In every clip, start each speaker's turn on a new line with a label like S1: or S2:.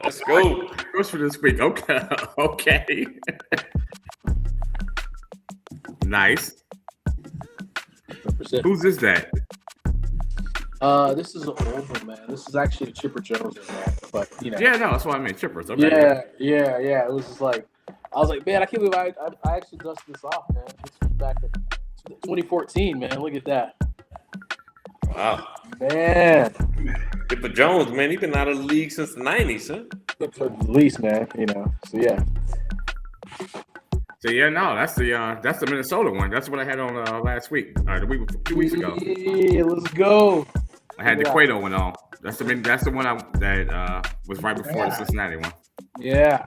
S1: Let's go.
S2: First for this week. Okay. Okay. Nice.
S3: 100%.
S2: Whose is that?
S3: This is an old one, man. This is actually a Chipper Jones, man. But
S2: Yeah, no, that's what I mean. Chippers. Okay.
S3: yeah. It was just like I was like, man, I can't believe I actually dusted this off, man. This was back in 2014, man. Look at that,
S1: Wow.
S3: man.
S1: Chipper Jones, man, he been out of the league since the 90s, huh?
S3: At least, man. So yeah.
S2: So yeah, no, that's the Minnesota one. That's what I had on last week. The week 2 weeks ago.
S3: Yeah, let's go.
S2: I had the Cueto one on. That's the one that was right before the Cincinnati one.
S3: Yeah.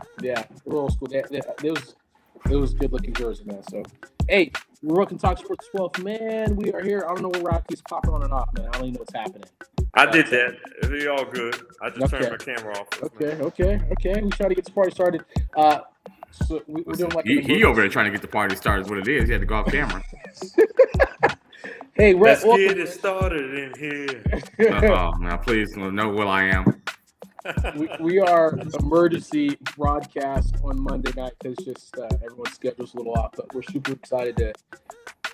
S3: Real school. It was good looking jersey, man. So, hey, we're Rook and Talk Sports 12, man. We are here. I don't know where Rocky's popping on and off, man. I don't even know what's happening.
S1: I did that. It's all good. I just turned my camera off.
S3: Okay. We try to get the party started. So we're doing like
S2: he over there trying to get the party started. Is what it is. He had to go off camera.
S3: Hey,
S1: let's get it started in here.
S2: Now please know what I am.
S3: we are emergency broadcast on Monday night because just everyone's schedule's a little off, but we're super excited to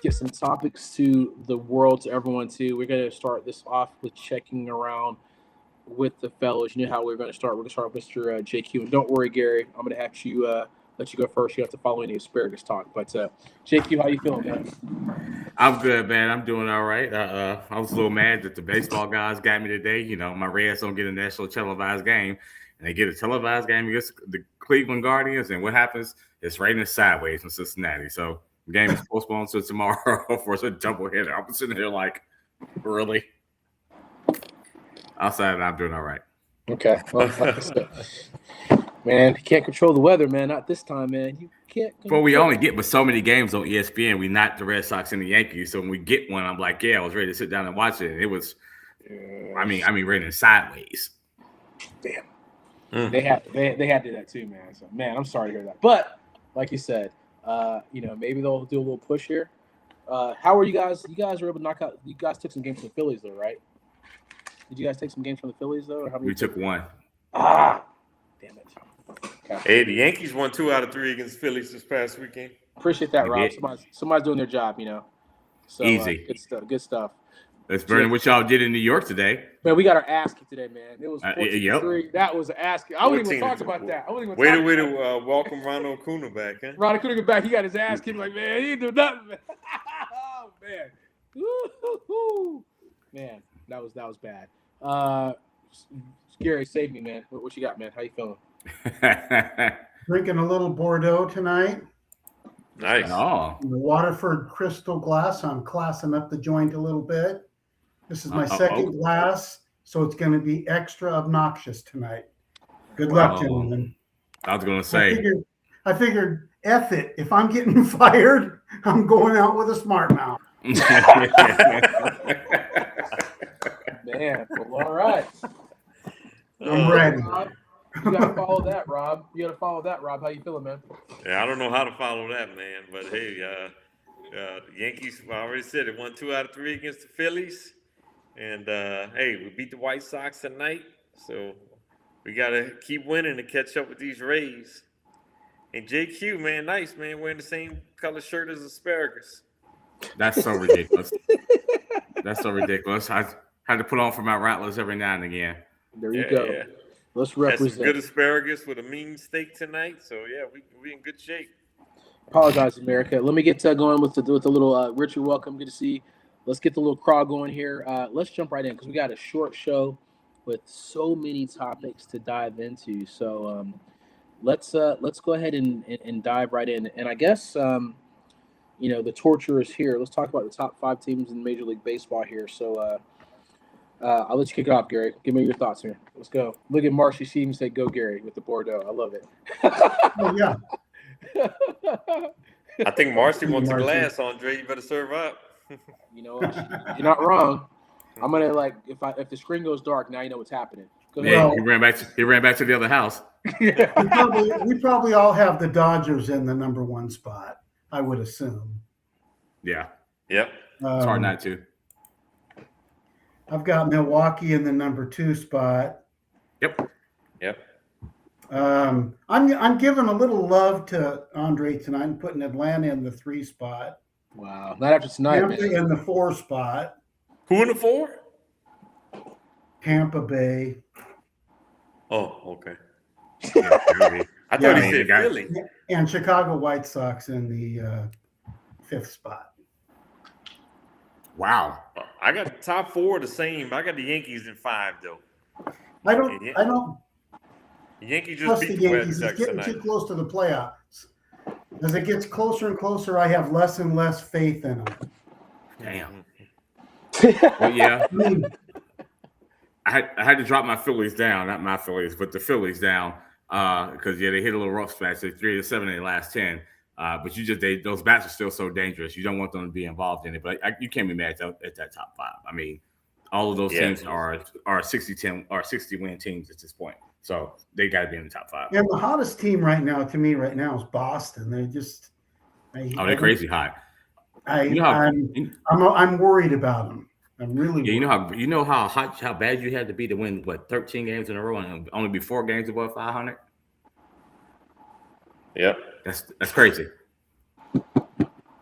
S3: get some topics to the world, to everyone too. We're going to start this off with checking around with the fellows. You know how we're going to start. We're going to start with Mr. JQ. And don't worry, Gary, I'm going to have you let you go first. You have to follow any asparagus talk. But JQ, how you feeling, man?
S2: I'm good, man. I'm doing all right. I was a little mad that the baseball guys got me today. You know, my Reds don't get a national televised game, and they get a televised game against the Cleveland Guardians. And what happens? It's raining sideways in Cincinnati. So the game is postponed to tomorrow for a doubleheader. I'm sitting here like, really? Outside of that, I'm doing all right.
S3: Okay. Well, man, you can't control the weather, man. Not this time, man. You can't.
S2: But we only get with so many games on ESPN. We not the Red Sox and the Yankees. So when we get one, I'm like, yeah, I was ready to sit down and watch it. And it was, I mean, raining sideways.
S3: Damn. They had to do that too, man. So man, I'm sorry to hear that. But like you said, maybe they'll do a little push here. How are you guys? You guys were able to knock out. You guys took some games from the Phillies, though, right? Did you guys take some games from the Phillies, though? Or how many
S2: we took one.
S3: Damn it.
S1: Okay. Hey, the Yankees won 2 out of 3 against Phillies this past weekend.
S3: Appreciate that, Rob. Somebody's doing their job, So,
S2: easy.
S3: Good stuff.
S2: That's better than what y'all did in New York today.
S3: Man, we got our ass kicked today, man. It was 14-3.
S2: Yep.
S3: That was an ass kick. I wouldn't even talk about that.
S1: Way to welcome Ronald Acuna back, huh?
S3: Ronald Acuna back. He got his ass kicked. Like, man, he didn't do nothing. Oh, man. Woo-hoo-hoo. Man, that was bad. Gary, save me, man. What you got, man? How you feeling?
S4: Drinking a little Bordeaux tonight.
S1: Nice.
S2: Oh.
S4: In the Waterford crystal glass. I'm classing up the joint a little bit. This is my second glass, so it's going to be extra obnoxious tonight. Good luck, gentlemen.
S2: I was going to say.
S4: I figured, F it. If I'm getting fired, I'm going out with a smart mouth.
S3: Man, well, all right.
S4: I'm ready.
S3: You gotta follow that, Rob. How you feeling, man?
S1: Yeah, I don't know how to follow that, man. But hey, the Yankees, I already said it, won 2 out of 3 against the Phillies. And hey, we beat the White Sox tonight. So we gotta keep winning to catch up with these Rays. And JQ, man, nice, man, wearing the same color shirt as asparagus.
S2: That's so ridiculous. I had to put on for my Rattlers every now and again.
S3: There you go.
S1: Yeah.
S3: Let's represent.
S1: Had some good asparagus with a mean steak tonight. So yeah, we in good shape.
S3: Apologize, America. Let me get going with the little Richard. Welcome, good to see you. Let's get the little crawl going here. Let's jump right in because we got a short show with so many topics to dive into. So let's go ahead and dive right in. And I guess the torture is here. Let's talk about the top 5 teams in Major League Baseball here. So I'll let you kick it off, Gary. Give me your thoughts here. Let's go. Look at Marcy Seam say, "Go, Gary," with the Bordeaux. I love it.
S4: Oh yeah.
S1: I think Marcy wants a glass, Andre. You better serve up.
S3: You're not wrong. I'm gonna if the screen goes dark, now you know what's happening. Go ahead.
S2: Yeah, he ran back to the other house.
S4: we probably all have the Dodgers in the number 1 spot, I would assume.
S2: Yeah.
S1: Yep.
S2: It's hard not to.
S4: I've got Milwaukee in the number 2 spot.
S2: Yep.
S4: I'm giving a little love to Andre tonight and putting Atlanta in the 3 spot.
S3: Wow, not after tonight,
S4: Tampa
S3: man.
S4: in the 4 spot.
S1: Who in the 4?
S4: Tampa Bay.
S1: Oh, okay.
S2: Yeah, maybe.
S1: I thought
S4: Yeah.
S1: he said Philly.
S4: And Chicago White Sox in the 5th spot.
S2: Wow.
S1: I got the top 4 the same. I got the Yankees in 5 though.
S4: I don't
S1: The Yankees just
S4: trust
S1: beat
S4: the
S1: the Red
S4: Yankees. It's
S1: Sox
S4: getting
S1: tonight.
S4: too close to the playoffs. As it gets closer and closer, I have less and less faith in them.
S2: Damn. Well, yeah.
S4: I mean,
S2: I had to drop my Phillies down, not my Phillies, but the Phillies down because they hit a little rough patch. They're 3-7 in their last 10. But those bats are still so dangerous. You don't want them to be involved in it. But you can't be mad at that top 5. I mean, all of those teams are 60 win teams at this point. So they got to be in the top 5.
S4: and the hottest team right now to me is Boston. They're just
S2: They're crazy hot.
S4: I'm worried about them. I'm really
S2: Yeah,
S4: worried.
S2: you know how bad you had to be to win 13 games in a row and only be 4 games above 500.
S1: Yep.
S2: That's crazy.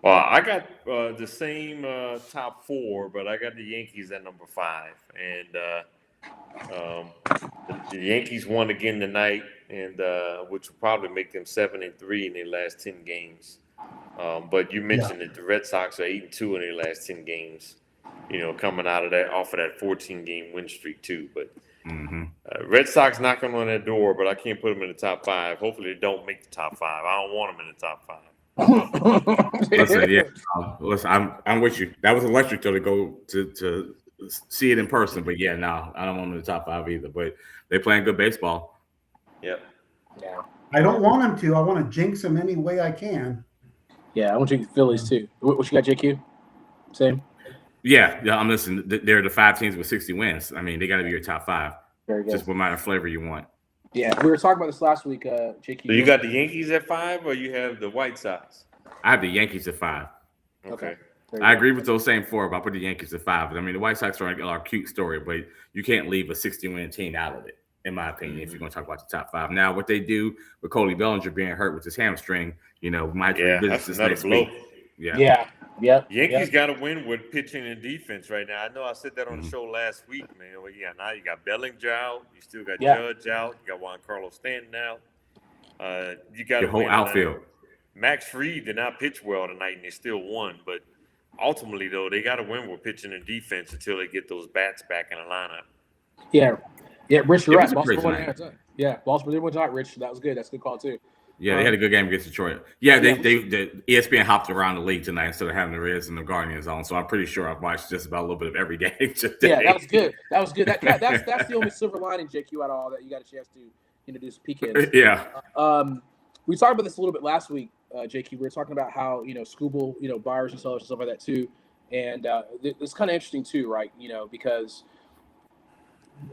S1: Well, I got the same top 4, but I got the Yankees at number 5, and the Yankees won again tonight, and which will probably make them 7-3 in their last 10 games. But you mentioned that the Red Sox are 8-2 in their last 10 games. Coming off of that 14-game win streak too. But Red Sox knocking on that door, but I can't put them in the top 5. Hopefully, they don't make the top 5. I don't want them in the top 5.
S2: Listen, I'm with you. That was electric though to go to see it in person, but yeah, no, I don't want them in the top 5 either. But they're playing good baseball.
S1: Yep.
S3: Yeah.
S4: I don't want them to. I want to jinx them any way I can.
S3: Yeah, I want to take the Phillies too. What you got, JQ? Same.
S2: Yeah, I'm listening. They're the 5 teams with 60 wins. I mean, they got to be your top 5.
S3: Very good.
S2: Just what kind of flavor you want.
S3: Yeah, we were talking about this last week, JQ.
S1: So you got the Yankees at 5, or you have the White Sox?
S2: I have the Yankees at 5.
S1: Okay.
S2: I agree with those same 4, but I put the Yankees at 5. I mean, the White Sox are a cute story, but you can't leave a 60-win team out of it, in my opinion, if you're going to talk about the top 5. Now, what they do with Cody Bellinger being hurt with his hamstring, might revisit this next week.
S3: Yeah.
S1: Yankees got to win with pitching and defense right now. I know I said that on the show last week, man. Well, now you got Bellinger out. You still got Judge out. You got Juan Carlos Stanton out. You got
S2: your whole outfield.
S1: Max Fried did not pitch well tonight, and they still won. But ultimately, though, they got to win with pitching and defense until they get those bats back in the lineup.
S3: Yeah, Rich, you're right.
S2: Baltimore
S3: did win tonight, Rich. That was good. That's a good call, too.
S2: Yeah, they had a good game against Detroit. Yeah, they ESPN hopped around the league tonight instead of having the Reds and the Guardians on. So I'm pretty sure I've watched just about a little bit of every game today.
S3: Yeah, that was good. That's the only silver lining, JQ, out of all that. You got a chance to introduce PKs.
S2: Yeah.
S3: We talked about this a little bit last week, JQ. We were talking about how Scooble, buyers and sellers and stuff like that too, and it's kind of interesting too, right? Because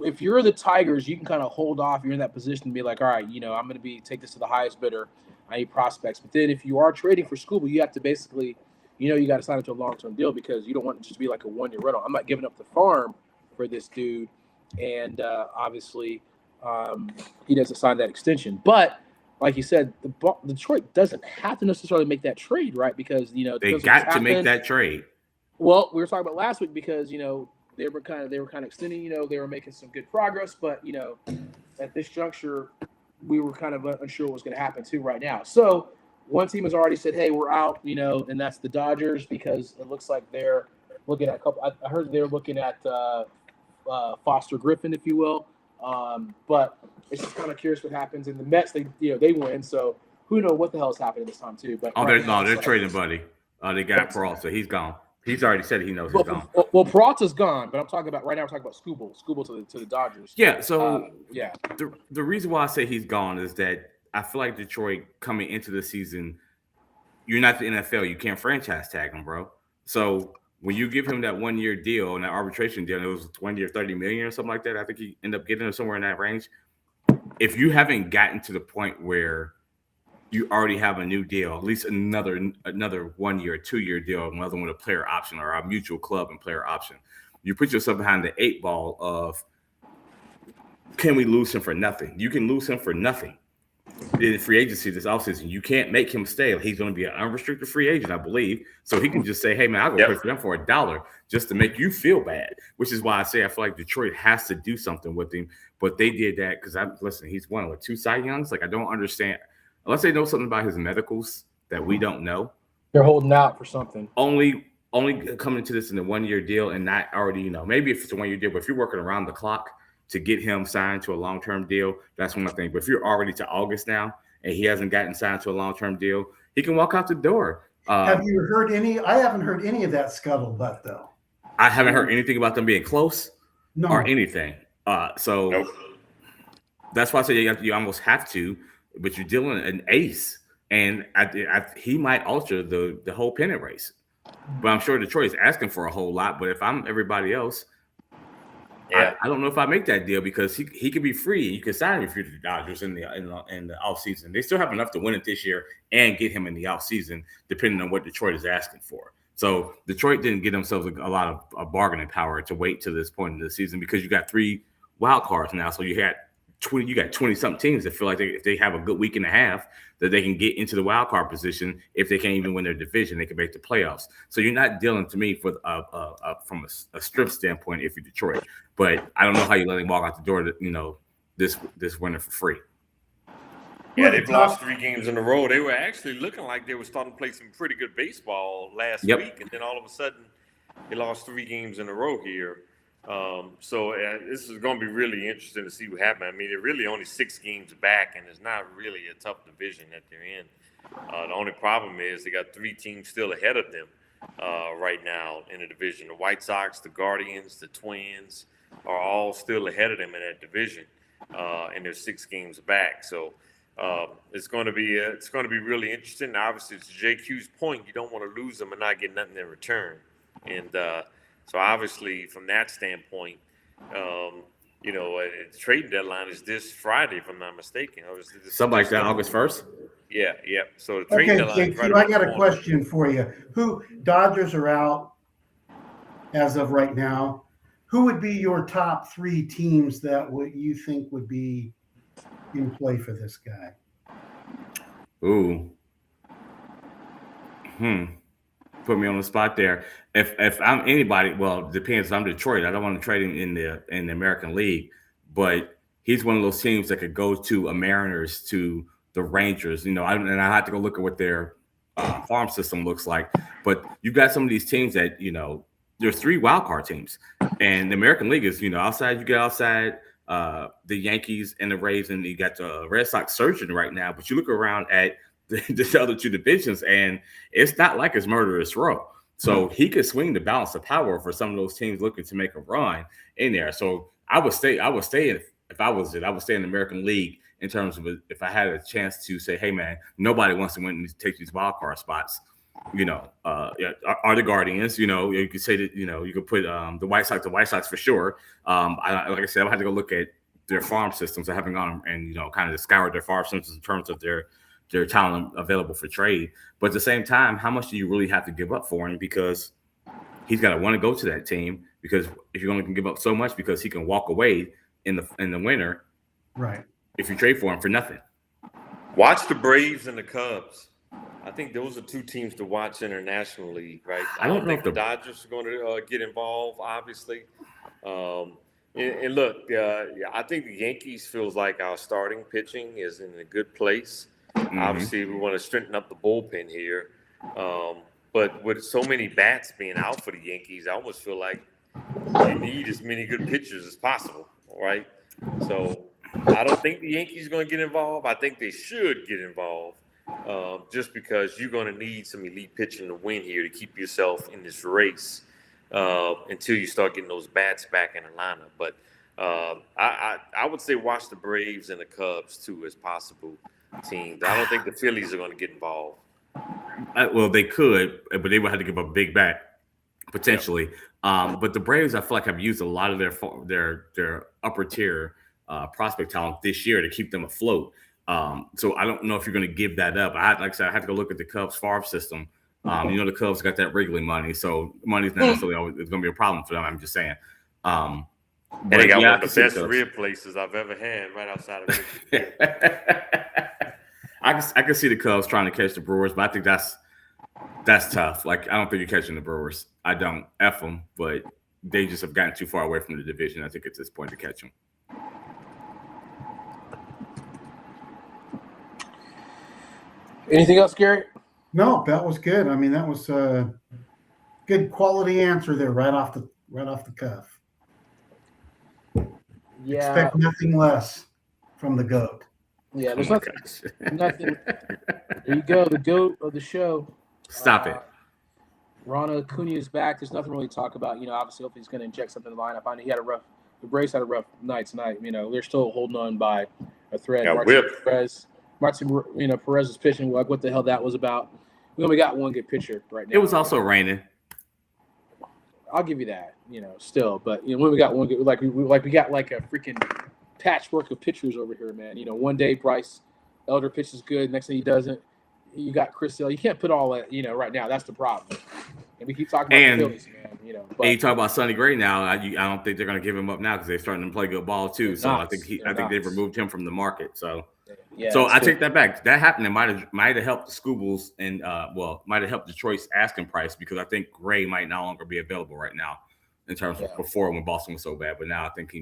S3: if you're the Tigers, you can kind of hold off. You're in that position to be like, all right, I'm going to take this to the highest bidder. I need prospects. But then if you are trading for Scooble, you have to basically, you got to sign it to a long-term deal because you don't want it to just be like a one-year rental. I'm not giving up the farm for this dude. And obviously he doesn't sign that extension. But like you said, Detroit doesn't have to necessarily make that trade, right? Because,
S2: they got to make that trade.
S3: Well, we were talking about last week because, they were kind of extending, they were making some good progress, but at this juncture, we were kind of unsure what was going to happen too right now. So one team has already said, hey, we're out, and that's the Dodgers because it looks like they're looking at a couple. I heard they're looking at Foster Griffin, if you will. But it's just kind of curious what happens. In the Mets, they win, so who knows what the hell is happening this time too. But
S2: they're trading Buddy. They got Peralta. He's gone. He's already said he knows he's gone.
S3: Well, Peralta's gone, but I'm talking about right now. We're talking about Scooble to the Dodgers.
S2: Yeah. So the reason why I say he's gone is that I feel like Detroit coming into the season, you're not the NFL. You can't franchise tag him, bro. So when you give him that 1-year deal and that arbitration deal, and it was 1 year, $30 million or something like that. I think he ended up getting it somewhere in that range. If you haven't gotten to the point where you already have a new deal, at least another 1 year, 2 year deal, another one with a player option or a mutual club and player option. You put yourself behind the 8 ball of, can we lose him for nothing? You can lose him for nothing. in free agency this offseason. You can't make him stay. He's going to be an unrestricted free agent, I believe. So he can just say, hey, man, I'll go play for them for $1 just to make you feel bad, which is why I say I feel like Detroit has to do something with him. But they did that because, listen, he's one of 2 Cy Youngs. Like, I don't understand. Unless they know something about his medicals that we don't know.
S3: They're holding out for something.
S2: Only coming into this in a 1-year deal and not already, maybe if it's a 1-year deal, but if you're working around the clock to get him signed to a long-term deal, that's one thing. But if you're already to August now and he hasn't gotten signed to a long-term deal, he can walk out the door.
S4: Have you heard any? I haven't heard any of that scuttlebutt, though.
S2: I haven't heard anything about them being close or anything. So that's why I say you almost have to, but you're dealing an ace. And he might alter the whole pennant race. But I'm sure Detroit is asking for a whole lot. But if I'm everybody else, I don't know if I make that deal because he could be free. You can sign him if you're the Dodgers in the offseason. They still have enough to win it this year and get him in the offseason, depending on what Detroit is asking for. So Detroit didn't get themselves a lot of bargaining power to wait to this point in the season because you got 3 wild cards now. So you got 20-something teams that feel like if they have a good week and a half, that they can get into the wild card position. If they can't even win their division, they can make the playoffs. So you're not dealing, to me, from a strip standpoint if you're Detroit. But I don't know how you let him walk out the door, this winter for free.
S1: Yeah, they've lost 3 games in a row. They were actually looking like they were starting to play some pretty good baseball last week, and then all of a sudden, they lost 3 games in a row here. So this is going to be really interesting to see what happens. I mean, they're really only 6 games back, and it's not really a tough division that they're in. The only problem is they got 3 teams still ahead of them right now in the division. The White Sox, the Guardians, the Twins are all still ahead of them in that division, and they're 6 games back. So it's going to be really interesting. Obviously, to JQ's point, you don't want to lose them and not get nothing in return, and so obviously, from that standpoint, the trading deadline is this Friday, if I'm not mistaken.
S2: Something like that, August 1st?
S1: Yeah. So the trading deadline is right
S4: I got a question for you. Dodgers are out as of right now. Who would be your top 3 teams that you think would be in play for this guy?
S2: Ooh. Put me on the spot there. If I'm anybody, well, it depends. I'm Detroit. I don't want to trade him in the American League, but he's one of those teams that could go to a Mariners, to the Rangers. And I have to go look at what their farm system looks like. But you've got some of these teams that there's 3 wild card teams, and the American League is outside. You get outside the Yankees and the Rays, and you got the Red Sox surging right now. But you look around at the other 2 divisions, and it's not like it's murderous row. So he could swing the balance of power for some of those teams looking to make a run in there. So I would stay if I was it. I would stay in the American League in terms of if I had a chance to say, hey man, nobody wants to win and take these wild card spots. Are the Guardians? You could say that. You could put the White Sox for sure. Like I said, I had to go look at their farm systems. I haven't gone and kind of scoured their farm systems in terms of their talent available for trade. But at the same time, how much do you really have to give up for him? Because he's got to want to go to that team. Because if you're only going to give up so much, because he can walk away in the winter,
S4: right?
S2: If you trade for him for nothing.
S1: Watch the Braves and the Cubs. I think those are 2 teams to watch internationally, right?
S2: I don't know
S1: if the Dodgers are going to get involved, obviously. And look, I think the Yankees feels like our starting pitching is in a good place. Mm-hmm. Obviously, we want to strengthen up the bullpen here. But with so many bats being out for the Yankees, I almost feel like you need as many good pitchers as possible, right? So I don't think the Yankees are going to get involved. I think they should get involved just because you're going to need some elite pitching to win here to keep yourself in this race until you start getting those bats back in the lineup. But I would say watch the Braves and the Cubs, too, as possible teams. I don't think the Phillies are going to get involved.
S2: Well, they could, but they would have to give up big bat potentially. Yep. But the Braves, I feel like, have used a lot of their upper tier prospect talent this year to keep them afloat. So I don't know if you're going to give that up. Like I said, I have to go look at the Cubs farm system. The Cubs got that Wrigley money, so money's not necessarily always it's going to be a problem for them. I'm just saying.
S1: And they got one of the best rib places I've ever had right outside of Wrigley.
S2: I can see the Cubs trying to catch the Brewers, but I think that's tough. Like, I don't think you're catching the Brewers. I don't. F them, but they just have gotten too far away from the division, I think, at this point to catch them.
S3: Anything else, Gary?
S4: No, that was good. I mean, that was a good quality answer there, right off the cuff.
S3: Yeah.
S4: Expect nothing less from the GOAT.
S3: Yeah, there's
S2: Oh my
S3: nothing.
S2: gosh.
S3: Nothing. There you go, the GOAT of the show.
S2: Stop it.
S3: Ron Acuna is back. There's nothing really to talk about. Obviously, hopefully he's going to inject something in the lineup. I know the Braves had a rough night tonight. They're still holding on by a thread.
S1: Got
S3: Martin
S1: whipped.
S3: Perez, Perez is pitching. Like, what the hell that was about? We only got one good pitcher right now.
S2: It was also raining.
S3: I'll give you that. Still, but when we got one good, we got like a freaking patchwork of pitchers over here, man. One day Bryce Elder pitches good, next thing he doesn't. You got Chris Hill. You can't put all that, right now. That's the problem. And we keep talking about the Phillies, man. But
S2: And you talk about Sonny Gray now. I don't think they're going to give him up now because they're starting to play good ball too. So I think they've removed him from the market. So I take that back. That happened. It might have helped the Scoobles and might have helped Detroit's asking price because I think Gray might no longer be available right now in terms of before when Boston was so bad. But now I think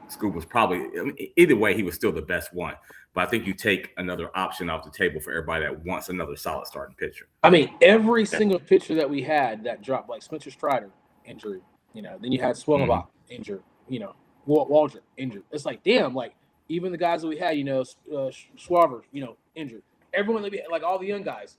S2: Scoop was probably either way he was still the best one. But I think you take another option off the table for everybody that wants another solid starting pitcher.
S3: I mean, every single pitcher that we had that dropped, like Spencer Strider injury, then you had Swellabach injured, Waldrop injured. It's like, damn, like even the guys that we had, Schwarber, injured. Everyone that we had, like all the young guys,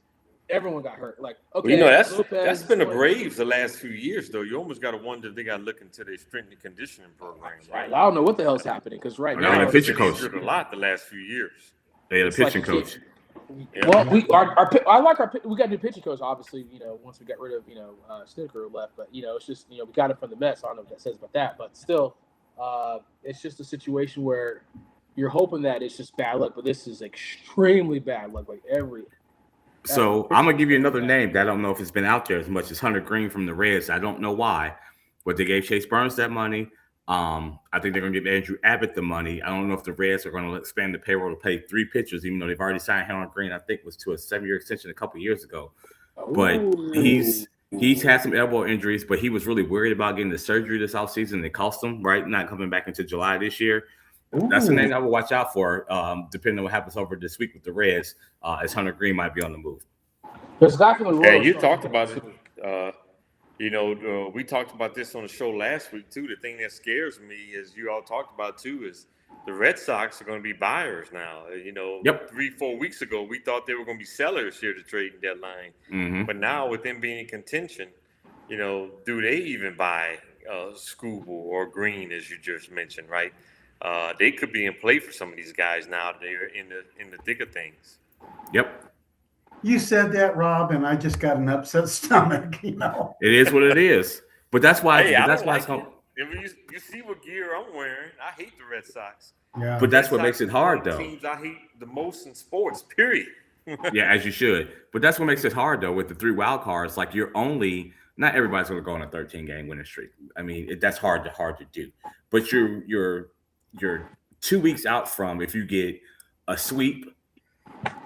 S3: everyone got hurt. Like, okay,
S1: that's been the Braves the last few years, though. You almost got to wonder if they got to look into their strength and conditioning program. Right?
S3: I don't know what the hell's happening because right
S2: now
S3: now
S2: the pitcher coach
S1: a lot the last few years.
S2: They had a pitching coach.
S3: Yeah. Well, we got a new pitching coach. Obviously, once we got rid of Snedeker left, but it's just we got it from the Mets. I don't know what that says about that, but still, it's just a situation where you're hoping that it's just bad luck, but this is extremely bad luck. Like
S2: So I'm gonna give you another name that I don't know if it's been out there as much as Hunter Green from the Reds. I don't know why, but they gave Chase Burns that money. I think they're gonna give Andrew Abbott the money. I don't know if the Reds are gonna expand the payroll to pay 3 pitchers, even though they've already signed Hunter Green. I think was to a 7-year extension a couple years ago. But he's had some elbow injuries, but he was really worried about getting the surgery this offseason. It cost him, right? Not coming back until July this year. That's the name I would watch out for, depending on what happens over this week with the Reds, as Hunter Green might be on the move.
S3: There's definitely
S1: Yeah, you talked about it. We talked about this on the show last week, too. The thing that scares me, as you all talked about, too, is the Red Sox are going to be buyers now. 3-4 weeks ago, we thought they were going to be sellers here to trading deadline.
S2: Mm-hmm.
S1: But now, with them being in contention, do they even buy Scooble or Green, as you just mentioned, right? They could be in play for some of these guys now. They're in the thick of things.
S2: Yep.
S4: You said that, Rob, and I just got an upset stomach.
S2: It is what it is. But that's why.
S1: Hey,
S2: that's why it's home.
S1: You see what gear I'm wearing. I hate the Red Sox.
S4: Yeah.
S2: But that's what makes it hard, though.
S1: Teams I hate the most in sports. Period.
S2: Yeah, as you should. But that's what makes it hard, though, with the 3 wild cards. Like not everybody's going to go on a 13-game winning streak. I mean, that's hard to do. But you're 2 weeks out from if you get a sweep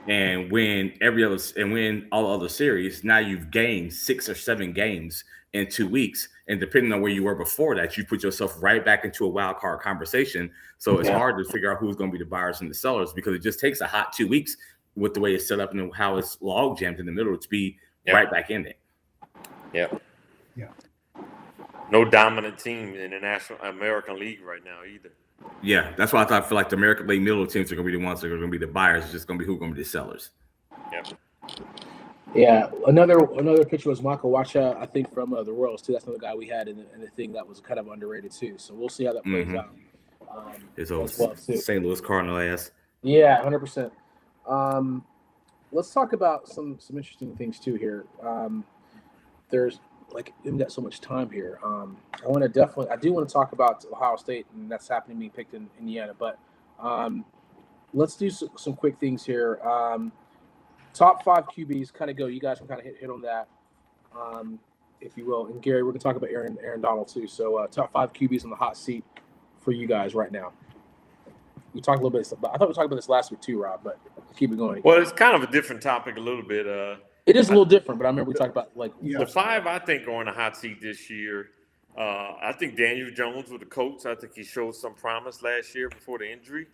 S2: and win all other series. Now you've gained 6 or 7 games in 2 weeks, and depending on where you were before that, you put yourself right back into a wild card conversation. So it's hard to figure out who's going to be the buyers and the sellers because it just takes a hot 2 weeks with the way it's set up and how it's log jammed in the middle to be right back in it.
S1: Yeah.
S4: Yeah.
S1: No dominant team in the National American League right now either.
S2: Yeah, that's why I feel like the American League middle teams are going to be the ones that are going to be the buyers. It's just going to be who's going to be the sellers.
S1: Yeah.
S3: Yeah, another pitcher was Michael Wacha, I think, from the Royals, too. That's another guy we had in the thing that was kind of underrated, too. So we'll see how that plays out.
S2: His old St. Louis Cardinal ass.
S3: Yeah, 100%. Let's talk about some interesting things, too, here. There's we've got so much time here. I do want to talk about Ohio State, and that's happening being picked in Indiana. But let's do some quick things here. Top 5 QBs, kind of go. You guys can kind of hit on that, if you will. And Gary, we're gonna talk about Aaron Donald too. So top 5 QBs on the hot seat for you guys right now. We talked a little bit. I thought we talked about this last week too, Rob. But keep it going.
S1: Well, it's kind of a different topic a little bit.
S3: It is a little different, but I remember we talked about like
S4: Yeah.
S1: The 5 I think are on the hot seat this year. I think Daniel Jones with the Colts. I think he showed some promise last year before the injury.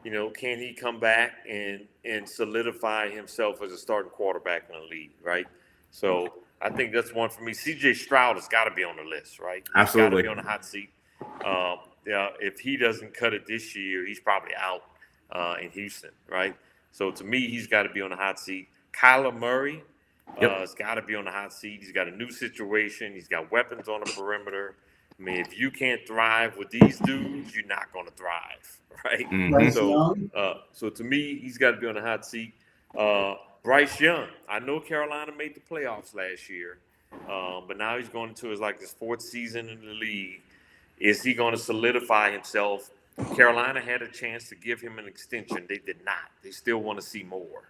S1: You know, can he come back and solidify himself as a starting quarterback in the league, right? So I think that's one for me. C.J. Stroud has got to be on the list, right? He's
S2: Absolutely.
S1: got to be on the hot seat. Yeah, if he doesn't cut it this year, he's probably out in Houston, right? So to me, he's got to be on the hot seat. Kyler Murray has got to be on the hot seat. He's got a new situation. He's got weapons on the perimeter. I mean, if you can't thrive with these dudes, you're not going to thrive, right?
S2: Mhm.
S4: Bryce
S1: So,
S4: Young.
S1: so to me, he's got to be on the hot seat. Bryce Young, I know Carolina made the playoffs last year, but now he's going into his 4th season in the league. Is he going to solidify himself? Carolina had a chance to give him an extension. They did not. They still want to see more.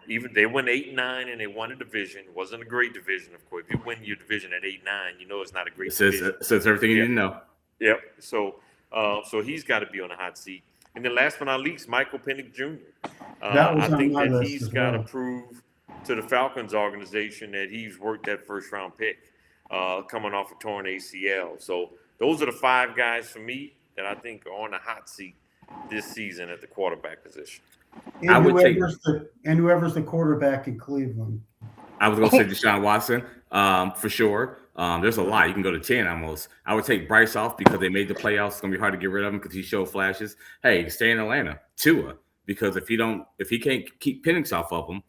S1: Even they went 8-9 and they won a division. It wasn't a great division, of course. If you win your division at 8-9, you know it's not a great division.
S2: Says everything you need to know.
S1: Yep. So he's got to be on the hot seat. And then last but not least, Michael Penix Jr.
S4: That was
S1: I
S4: on
S1: think
S4: my
S1: that
S4: list
S1: he's
S4: as
S1: got to
S4: well.
S1: prove to the Falcons organization that he's worked that first-round pick coming off a torn ACL. So those are the 5 guys for me that I think are on the hot seat this season at the quarterback position.
S4: And
S2: I would
S4: whoever's the quarterback in Cleveland.
S2: I was going to say Deshaun Watson for sure. There's a lot. You can go to 10 almost. I would take Bryce off because they made the playoffs. It's going to be hard to get rid of him because he showed flashes. Hey, stay in Atlanta. Tua, because if he can't keep Penix off of him,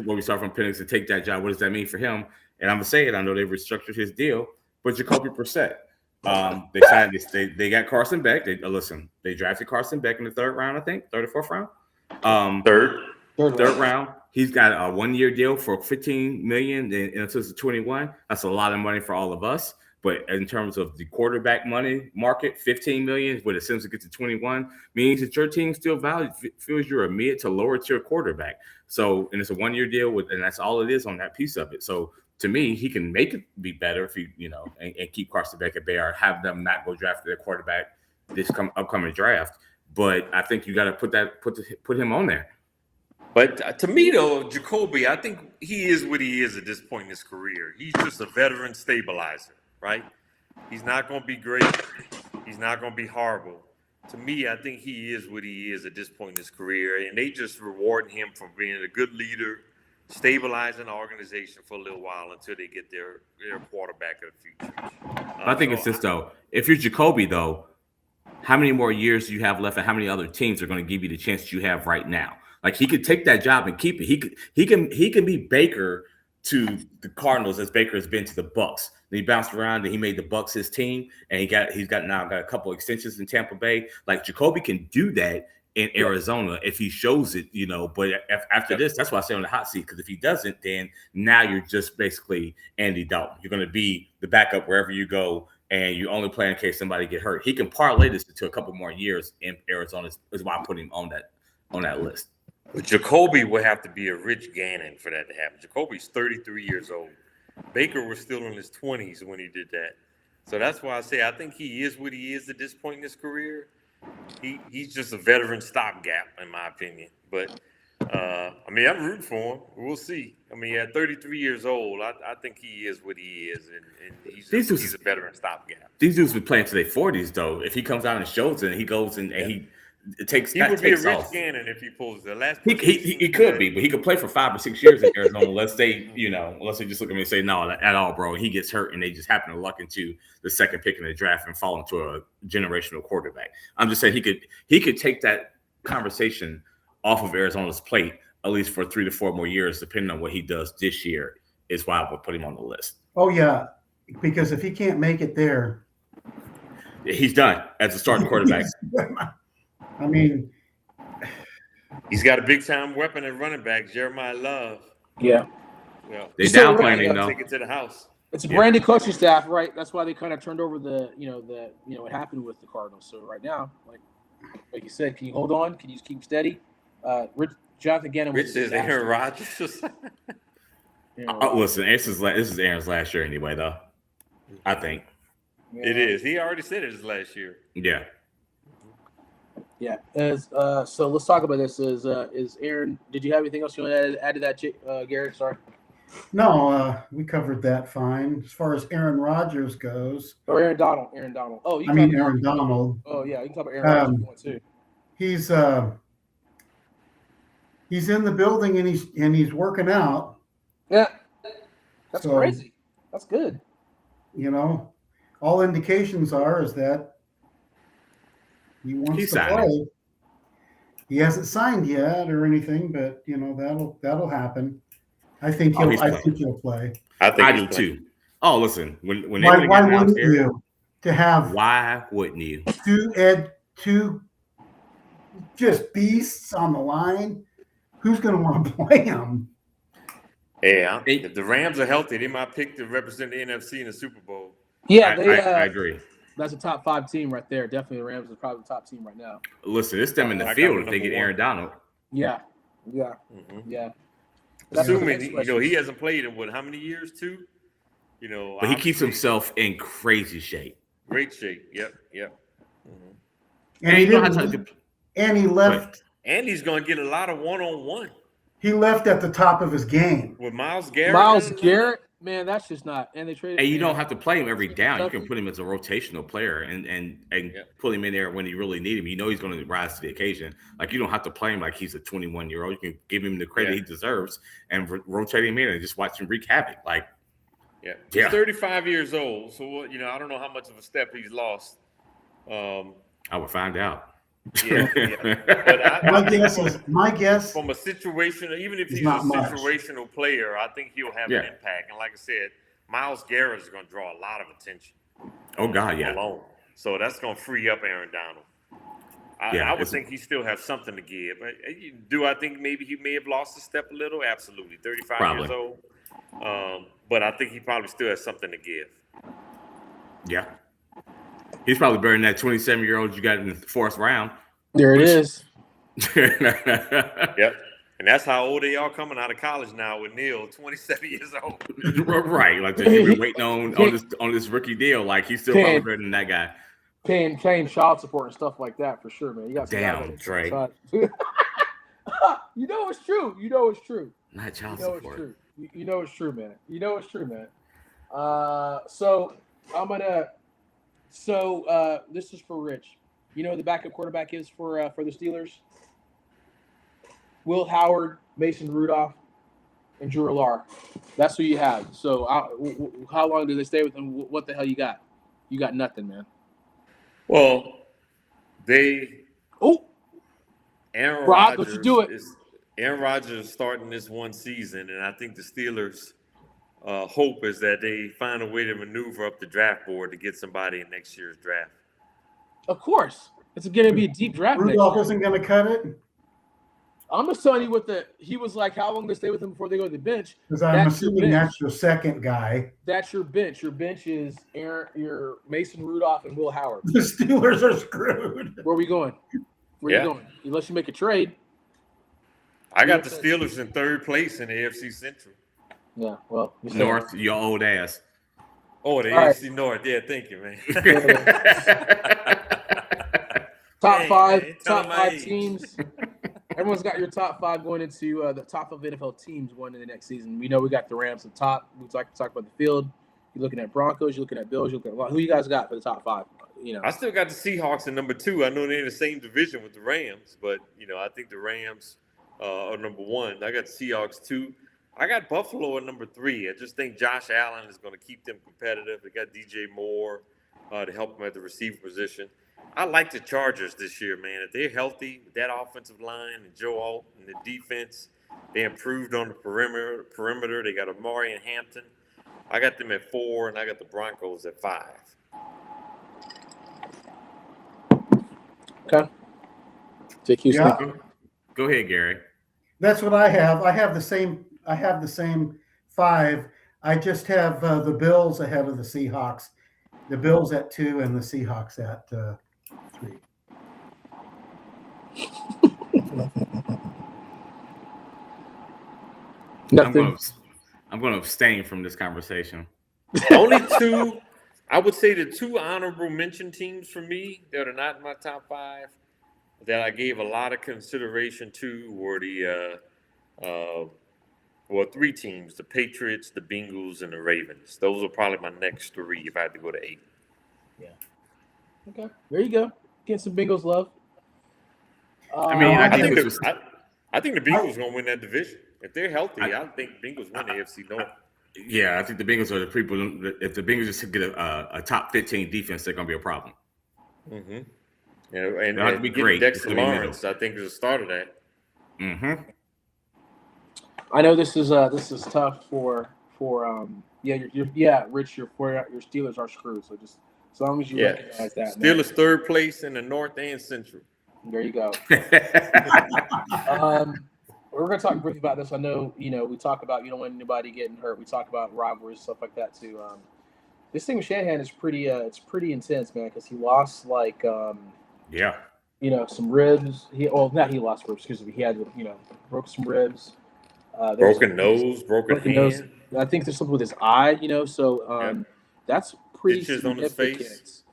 S2: when we start from Penix to take that job, what does that mean for him? And I'm going to say it. I know they've restructured his deal, but Jacoby Brissett. They signed this. They got Carson Beck. They drafted Carson Beck in the 3rd round, I think, 3rd or 4th round. Third round. He's got a 1-year deal for $15 million until 21. That's a lot of money for all of us. But in terms of the quarterback money market, $15 million, with a sense to get to 21, means that your team still feels you're a mid to lower tier quarterback. So, and it's a 1-year deal and that's all it is on that piece of it. So to me, he can make it be better if he, and keep Carson Beck at bay or have them not go draft their quarterback this upcoming draft. But I think you got to put him on there.
S1: But to me, though, Jacoby, I think he is what he is at this point in his career. He's just a veteran stabilizer, right? He's not going to be great. He's not going to be horrible. To me, I think he is what he is at this point in his career. And they just reward him for being a good leader, stabilizing the organization for a little while until they get their quarterback of the future.
S2: I think it's this, though. If you're Jacoby, though, how many more years do you have left and how many other teams are going to give you the chance that you have right now? Like, he could take that job and keep it. He can be Baker to the Cardinals as Baker has been to the Bucks. And he bounced around and he made the Bucks his team, and he's got a couple extensions in Tampa Bay. Like, Jacoby can do that in Arizona if he shows it, But after this, that's why I say on the hot seat, because if he doesn't, then now you're just basically Andy Dalton. You're going to be the backup wherever you go, and you only play in case somebody get hurt. He can parlay this into a couple more years in Arizona. Is why I put him on that list.
S1: But Jacoby would have to be a Rich Gannon for that to happen. Jacoby's 33 years old. Baker was still in his 20s when he did that. So that's why I say I think he is what he is at this point in his career. He's just a veteran stopgap, in my opinion. But, I'm rooting for him. We'll see. At 33 years old, I think he is what he is, and he's a veteran stopgap.
S2: These dudes be playing to their 40s, though. If he comes out and shows it, and he goes and he takes
S1: He would be a Rich
S2: off.
S1: Gannon if he pulls the last.
S2: He could be, but he could play for 5 or 6 years in Arizona. Unless they just look at me and say no at all, bro. And he gets hurt, and they just happen to luck into the 2nd pick in the draft and fall into a generational quarterback. I'm just saying he could take that conversation off of Arizona's plate at least for 3 to 4 more years, depending on what he does this year. Is why I would put him on the list.
S4: Oh yeah, because if he can't make it there,
S2: he's done as a starting quarterback.
S1: He's got a big-time weapon at running back, Jeremiah Love.
S3: Yeah.
S2: They downplaying him, though.
S1: Take it to the house.
S3: It's a brand new coaching staff, right? That's why they kind of turned over what happened with the Cardinals. So right now, like you said, can you hold on? Can you just keep steady? Jonathan Gannon.
S1: Rich is Aaron Rodgers.
S2: Listen, this is Aaron's last year anyway, though. I think
S1: it is. He already said it his last year.
S2: Yeah.
S3: Yeah. So let's talk about this. Is Aaron? Did you have anything else you want to add to that, Gary? Sorry.
S4: No, we covered that fine. As far as Aaron Rodgers goes,
S3: Or Aaron Donald. Aaron Donald. Oh, you.
S4: I mean Aaron Donald.
S3: Oh yeah, you can talk about Aaron Rodgers if you want too.
S4: He's in the building and he's working out.
S3: Yeah. That's
S4: So,
S3: crazy. That's good.
S4: You know, all indications are is that he wants to play. He hasn't signed yet or anything, but you know that'll happen. I think he'll play.
S2: I do too. Oh, listen, when
S4: why wouldn't you?
S2: Why wouldn't you?
S4: Two just beasts on the line. Who's going to want to play him?
S1: Yeah, if the Rams are healthy, they might pick to represent the NFC in the Super Bowl.
S3: Yeah,
S2: I agree.
S3: That's a top 5 team right there. Definitely, the Rams are probably the top team right now.
S2: Listen, it's them in the field if they get Aaron Donald.
S3: Yeah.
S1: Assuming he hasn't played in how many years? 2.
S2: But he keeps himself in crazy shape.
S1: Great shape. Yep.
S4: Mm-hmm. And he left.
S1: And he's going to get a lot of one-on-one.
S4: He left at the top of his game
S1: with Myles Garrett.
S3: Myles Garrett, man, that's just not. And they traded.
S2: And you don't have to play him every down. You can put him as a rotational player and put him in there when you really need him. You know he's going to rise to the occasion. Like you don't have to play him like he's a 21-year-old. You can give him the credit he deserves and rotate him in and just watch him wreak havoc. Like,
S1: he's 35 years old, so I don't know how much of a step he's lost.
S2: I would find out.
S1: Yeah. But
S4: my guess
S1: from a situation, even if he's a situational player, I think he'll have an impact. And like I said, Myles Garrett is going to draw a lot of attention.
S2: Oh God, yeah.
S1: Alone, so that's going to free up Aaron Donald. I would think he still has something to give. Do I think maybe he may have lost a step a little? Absolutely, 35 years old. But I think he probably still has something to give.
S2: Yeah. He's probably better than that 27-year-old you got in the 4th round.
S3: There it is.
S1: Yep. And that's how old they are coming out of college now with Neil, 27 years old.
S2: Right. Like you've been waiting on this rookie deal. Like he's still probably better than that guy.
S3: Paying child support and stuff like that for sure, man. You got
S2: damn, Trey.
S3: You know it's true. You know it's true.
S2: Not child support.
S3: You know it's true, man. You know it's true, man. So I'm gonna. So this is for Rich. You know who the backup quarterback is for the Steelers? Will Howard, Mason Rudolph, and Drew Allar. That's who you have. So how long do they stay with him? What the hell you got? You got nothing, man.
S1: Well, Aaron Rodgers. Aaron Rodgers is starting this one season, and I think the Steelers' hope is that they find a way to maneuver up the draft board to get somebody in next year's draft.
S3: Of course. It's going to be a deep draft.
S4: Rudolph isn't going to cut it?
S3: I'm just telling you he was like, how long they stay with him before they go to the bench.
S4: Because I'm assuming that's your second guy.
S3: That's your bench. Your bench is your Mason Rudolph and Will Howard.
S4: The Steelers are screwed.
S3: Where are we going? Where are you going? Unless you make a trade.
S1: I got the Steelers in 3rd place in the AFC Central.
S3: Yeah, well.
S2: North, your old ass.
S1: Oh, the AFC North. Yeah, thank you, man.
S3: Top five teams. Everyone's got your top 5 going into the top of NFL teams going into the next season. We know we got the Rams at top. We like to talk about the field. You're looking at Broncos. You're looking at Bills. You're looking at who you guys got for the top 5.
S1: I still got the Seahawks in number 2. I know they're in the same division with the Rams, but I think the Rams are number 1. I got the Seahawks 2. I got Buffalo at number 3. I just think Josh Allen is going to keep them competitive. They got DJ Moore to help them at the receiver position. I like the Chargers this year, man. If they're healthy with that offensive line and Joe Alt and the defense, they improved on the perimeter. They got Amari and Hampton. I got them at 4, and I got the Broncos at 5.
S3: Okay.
S2: Go ahead, Gary.
S4: That's what I have. I have the same 5. I just have the Bills ahead of the Seahawks. The Bills at 2 and the Seahawks at 3.
S3: Nothing.
S2: I'm going to abstain from this conversation.
S1: Only 2. I would say the 2 honorable mention teams for me that are not in my top 5. that I gave a lot of consideration to were well, three teams: the Patriots, the Bengals, and the Ravens. Those are probably my next three if I had to go to 8.
S3: Okay, there you go. Getting some Bengals love.
S2: I mean,
S1: I
S2: I think
S1: think
S2: this was.
S1: I think the Bengals going to win that division if they're healthy. I think Bengals win the AFC North.
S2: Yeah, I think the Bengals are the people. If the Bengals just get a top 15 defense, they're going to be a problem.
S1: Mm-hmm. Yeah, and,
S2: They'll have to be
S1: getting
S2: great. It's
S1: Dexter
S2: gonna be
S1: Lawrence, I think, is the start of that.
S2: Mm-hmm.
S3: I know this is tough for Rich, your Steelers are screwed. So just as long as you
S1: Yeah,
S3: recognize that,
S1: Steelers third place in the North and Central.
S3: there you go. We're going to talk briefly about this. I know, we talk about you don't want anybody getting hurt. We talk about rivalries, stuff like that too. This thing with Shanahan is pretty intense, man, because he lost
S2: Yeah.
S3: some ribs. He lost ribs. Excuse me. He had broke some ribs.
S1: Broken nose, broken hand.
S3: nose. I think there's something with his eye. So that's pretty
S1: Stitches on his
S3: significant.
S1: face.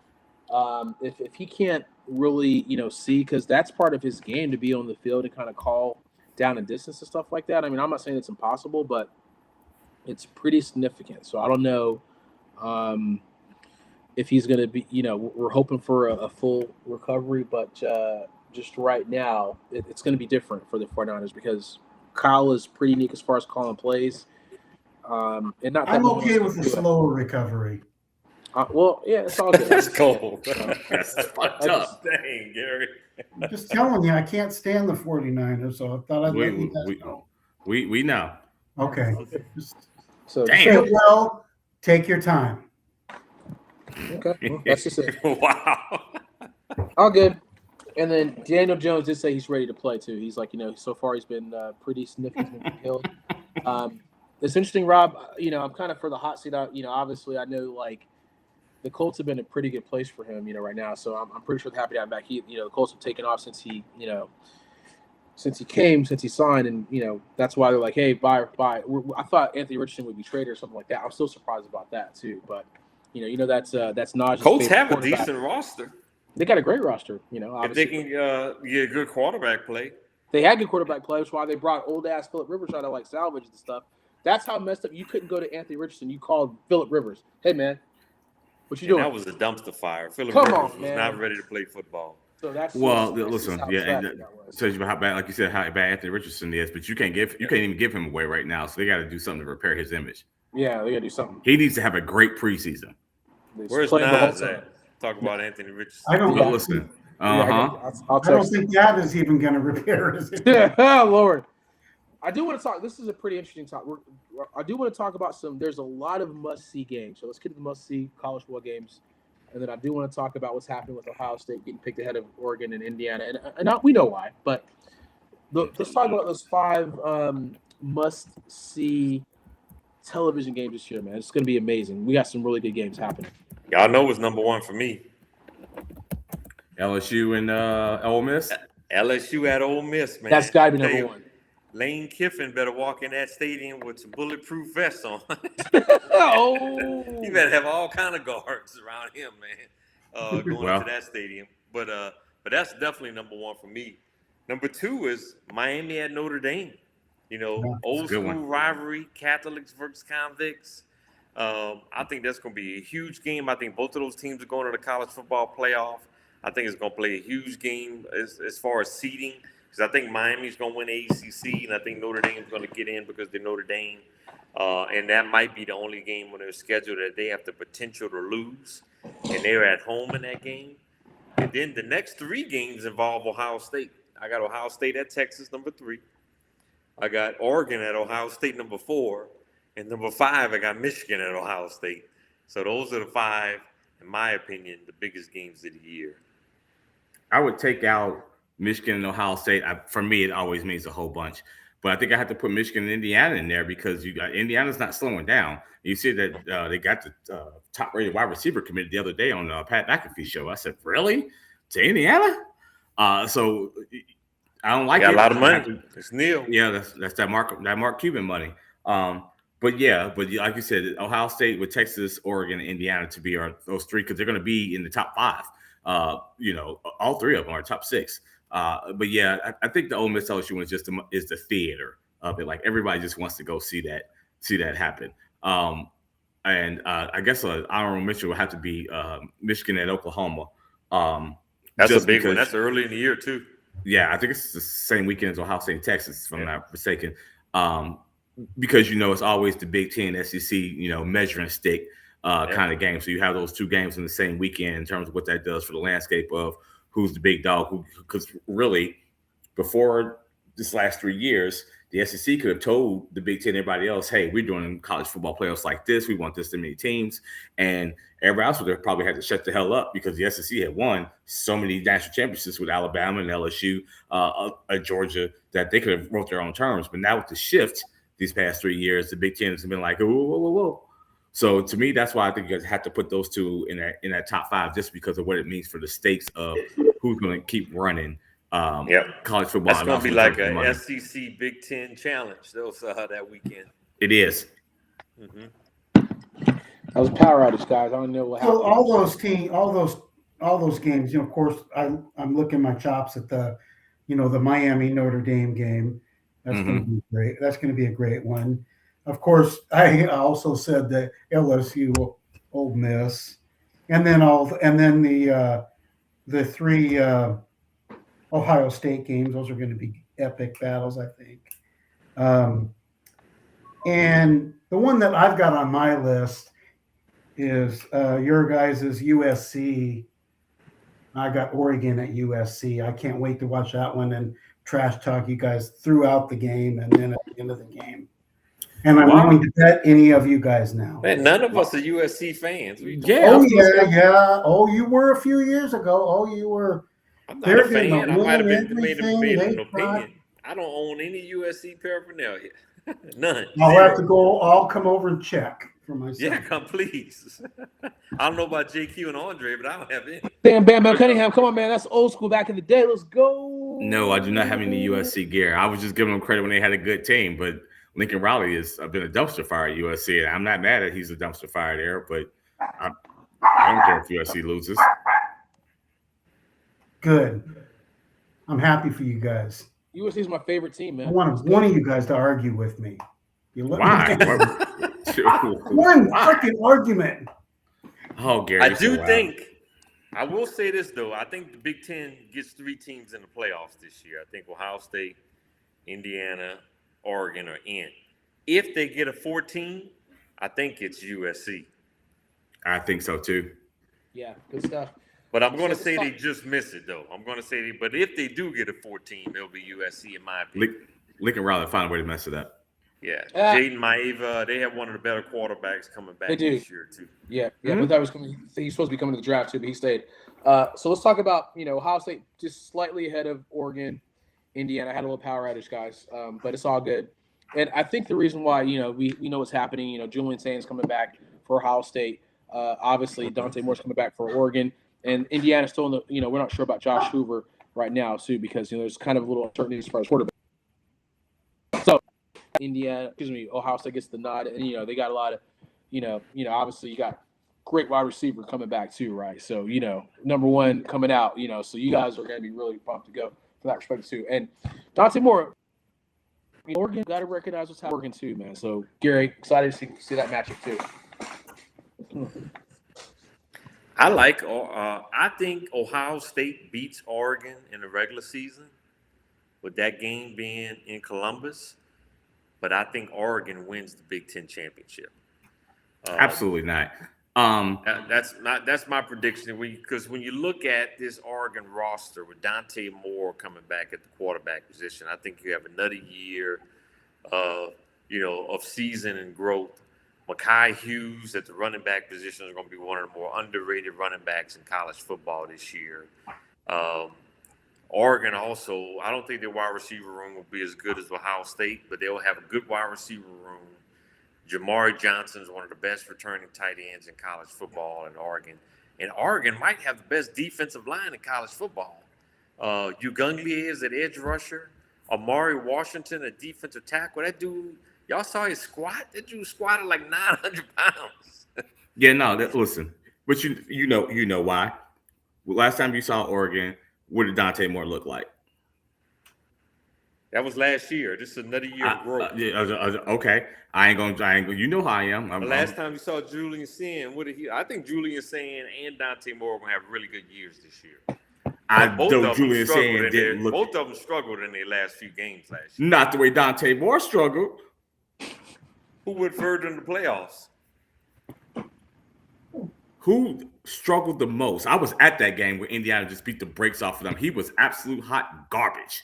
S3: If he can't really see, because that's part of his game to be on the field and kind of call down and distance and stuff like that. I mean, I'm not saying it's impossible, but it's pretty significant. So I don't know if he's going to be, we're hoping for a full recovery, but just right now, it's going to be different for the 49ers because Kyle is pretty unique as far as calling plays. And not that
S4: I'm okay with a slower recovery.
S3: It's all good.
S1: That's cold.
S2: That's fucked up.
S1: Dang, Gary.
S4: I'm just telling you, I can't stand the 49ers, so I thought I'd let you guys know.
S2: We know.
S4: Okay.
S3: So
S2: Damn.
S4: Get well, take your time.
S3: Okay, well, that's just it.
S1: Wow.
S3: All good. And then Daniel Jones did say he's ready to play too. He's like, so far he's been pretty significantly killed. It's interesting, Rob. I'm kind of for the hot seat. Obviously, I know the Colts have been a pretty good place for him, right now. So I'm pretty sure they're happy to have him back. The Colts have taken off since he signed, and that's why they're like, hey, bye. I thought Anthony Richardson would be traded or something like that. I'm still surprised about that too. But that's Najee.
S1: Colts have a decent roster.
S3: They got a great roster.
S1: If they can get good quarterback play.
S3: They had good quarterback play. That's why they brought old ass Phillip Rivers trying to salvage the stuff. That's how messed up. You couldn't go to Anthony Richardson. You called Phillip Rivers. Hey man, what you doing?
S1: That was a dumpster fire. Phillip
S3: Come
S1: Rivers
S3: on,
S1: was
S3: man.
S1: not ready to play football.
S3: So that's
S2: Listen,
S3: how
S2: yeah,
S3: tragic
S2: and
S3: that was.
S2: tells you how bad, like you said, how bad Anthony Richardson is. But you can't even give him away right now. So they got to do something to repair his image.
S3: Yeah, they gotta do something.
S2: He needs to have a great preseason.
S1: Where's Nas at? Talk about Anthony Richardson.
S4: I don't
S2: Listen.
S3: I'll
S4: I don't
S3: text
S4: think that is even going to repair his.
S3: Oh Lord. I do want to talk. This is a pretty interesting talk. I do want to talk about there's a lot of must-see games. So let's get to the must-see college football games. And then I do want to talk about what's happening with Ohio State getting picked ahead of Oregon and Indiana. And we know why. But let's talk about those 5 must-see television games this year, man. It's going to be amazing. We got some really good games happening.
S1: Y'all know what's number 1 for me.
S2: LSU and Ole Miss.
S1: LSU at Ole Miss, man.
S3: That's got to be number 1.
S1: Lane Kiffin better walk in that stadium with some bulletproof vests on.
S3: Oh,
S1: He better have all kind of guards around him, man, going into that stadium. But that's definitely number 1 for me. Number 2 is Miami at Notre Dame. Old school rivalry, Catholics versus convicts. I think that's going to be a huge game. I think both of those teams are going to the college football playoff. I think it's going to play a huge game as far as seeding. Because I think Miami's going to win ACC, and I think Notre Dame's going to get in because they're Notre Dame. And that might be the only game on their schedule that they have the potential to lose. And they're at home in that game. And then the next 3 games involve Ohio State. I got Ohio State at Texas, number 3. I got Oregon at Ohio State, number 4. And number 5, I got Michigan at Ohio State. So those are the 5, in my opinion, the biggest games of the year.
S2: I would take out Michigan and Ohio State. For me, it always means a whole bunch. But I think I have to put Michigan and Indiana in there because Indiana's not slowing down. You see that they got the top-rated wide receiver committed the other day on Pat McAfee's show. I said, really? To Indiana? So I don't like it.
S1: Got a lot of money. It's Neil.
S2: Yeah, that's that Mark Cuban money. But like you said, Ohio State with Texas, Oregon, and Indiana to be those 3 because they're going to be in the top 5. All 3 of them are top 6. But yeah, I think the Ole Miss LSU one is the theater of it. Like everybody just wants to go see that happen. And I guess an honorable mention will have to be Michigan at Oklahoma.
S1: That's
S2: just
S1: a big one.
S2: because-
S1: That's early in the year too.
S2: Yeah, I think it's the same weekend as Ohio State and Texas, if I'm not mistaken. Because it's always the Big Ten, SEC, measuring stick kind of game. So you have those two games in the same weekend in terms of what that does for the landscape of who's the big dog. Because really, before this last 3 years, the SEC could have told the Big Ten and everybody else, hey, we're doing college football playoffs like this. We want this many teams. And everybody else would have probably had to shut the hell up because the SEC had won so many national championships with Alabama and LSU, Georgia, that they could have wrote their own terms. But now with the shift these past 3 years, the Big Ten has been like, whoa. So to me, that's why I think you guys have to put those two in that top five, just because of what it means for the stakes of who's going to keep running college football.
S1: That's going to be like a SEC Big Ten challenge that weekend.
S2: It is.
S1: Mm-hmm.
S3: That was power outage, guys. I don't know what happened.
S4: So all those games, of course, I'm looking my chops at the Miami Notre Dame game. That's going to be great. That's going to be a great one. Of course, I also said that LSU, Ole Miss, and then the three Ohio State games. Those are going to be epic battles, I think. And the one that I've got on my list is your guys' USC. I got Oregon at USC. I can't wait to watch that one and trash talk you guys throughout the game and then at the end of the game. And I'm willing to bet any of you guys now.
S1: Man, none of us are USC fans.
S2: Yeah.
S4: Oh, you were a few years ago. Oh, you were.
S1: I'm not a fan. I might have made an opinion. I don't own any USC paraphernalia. None.
S4: I'll come over and check for myself.
S1: Yeah, come please. I don't know about JQ and Andre, but I don't have any.
S3: Damn, Bam Cunningham, come on, man. That's old school back in the day. Let's go.
S2: No, I do not have any USC gear. I was just giving them credit when they had a good team, but Lincoln Riley has been a dumpster fire at USC. I'm not mad that he's a dumpster fire there, but I don't care if USC loses.
S4: Good. I'm happy for you guys.
S3: USC is my favorite team, man.
S4: I want one of you guys to argue with me.
S2: Why?
S4: One fucking argument.
S2: Oh, Gary.
S1: I will say this, though. I think the Big Ten gets 3 teams in the playoffs this year. I think Ohio State, Indiana, Oregon are in. If they get a 14, I think it's USC.
S2: I think so, too.
S3: Yeah, good stuff.
S1: But I'm going to say they just miss it, though. But if they do get a 14, it'll be USC, in my opinion.
S2: Lincoln Riley find a way to mess it up.
S1: Yeah. Jaden Maeva, they have one of the better quarterbacks coming back this year, too.
S3: Yeah. But that was coming. He's supposed to be coming to the draft, too, but he stayed. So let's talk about, Ohio State just slightly ahead of Oregon. Indiana had a little power outage, guys, but it's all good. And I think the reason why, we know what's happening, Julian Sainz coming back for Ohio State. Obviously, Dante Moore's coming back for Oregon. And Indiana's still in the, we're not sure about Josh Hoover right now, too, because, there's kind of a little uncertainty as far as quarterback. So, Ohio State gets the nod. And, they got a lot of, obviously you got great wide receiver coming back, too, right? So, number one coming out, so you guys are going to be really pumped to go for that respect, too. And Dante Moore, Oregon got to recognize what's happening too, man. So, Gary, excited to see that matchup, too.
S1: I think Ohio State beats Oregon in the regular season, with that game being in Columbus. But I think Oregon wins the Big Ten championship.
S2: Absolutely not.
S1: That's my prediction. Because when you look at this Oregon roster with Dante Moore coming back at the quarterback position, I think you have another year of season and growth. Mekhi Hughes at the running back position is going to be one of the more underrated running backs in college football this year. Oregon also, I don't think their wide receiver room will be as good as Ohio State, but they'll have a good wide receiver room. Jamari Johnson is one of the best returning tight ends in college football in Oregon. And Oregon might have the best defensive line in college football. Ugunglier is at edge rusher. Amari Washington at defensive tackle. That dude, y'all saw his squat? That dude squatted like 900 pounds.
S2: Yeah, no, listen. But you know why. Last time you saw Oregon, what did Dante Moore look like?
S1: That was last year. This is another year of growth.
S2: Okay. I ain't gonna. You know how I am.
S1: The last time you saw Julian Sand, what did he? I think Julian Sand and Dante Moore are gonna have really good years this year. Both of them struggled in their last few games last year.
S2: Not the way Dante Moore struggled.
S1: Who went further in the playoffs?
S2: Who struggled the most? I was at that game where Indiana just beat the brakes off of them. He was absolute hot garbage.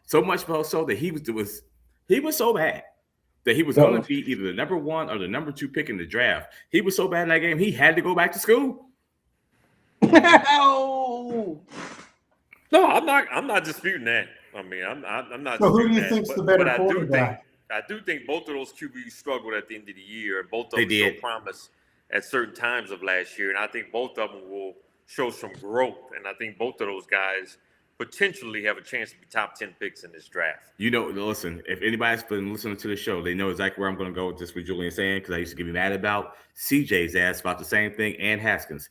S2: So much so that he was so bad that he was going to be either the number 1 or the number 2 pick in the draft. He was so bad in that game, he had to go back to school.
S3: No,
S1: I'm not disputing that. I mean, I'm not.
S4: So who do you
S1: that,
S4: think's the better quarterback?
S1: I do think both of those QBs struggled at the end of the year, and both of them showed promise at certain times of last year. And I think both of them will show some growth. And I think both of those guys potentially have a chance to be top 10 picks in this draft.
S2: You know, listen, if anybody's been listening to the show, they know exactly where I'm going to go with this with Julian Sand, because I used to get mad about CJ's ass about the same thing, and Haskins.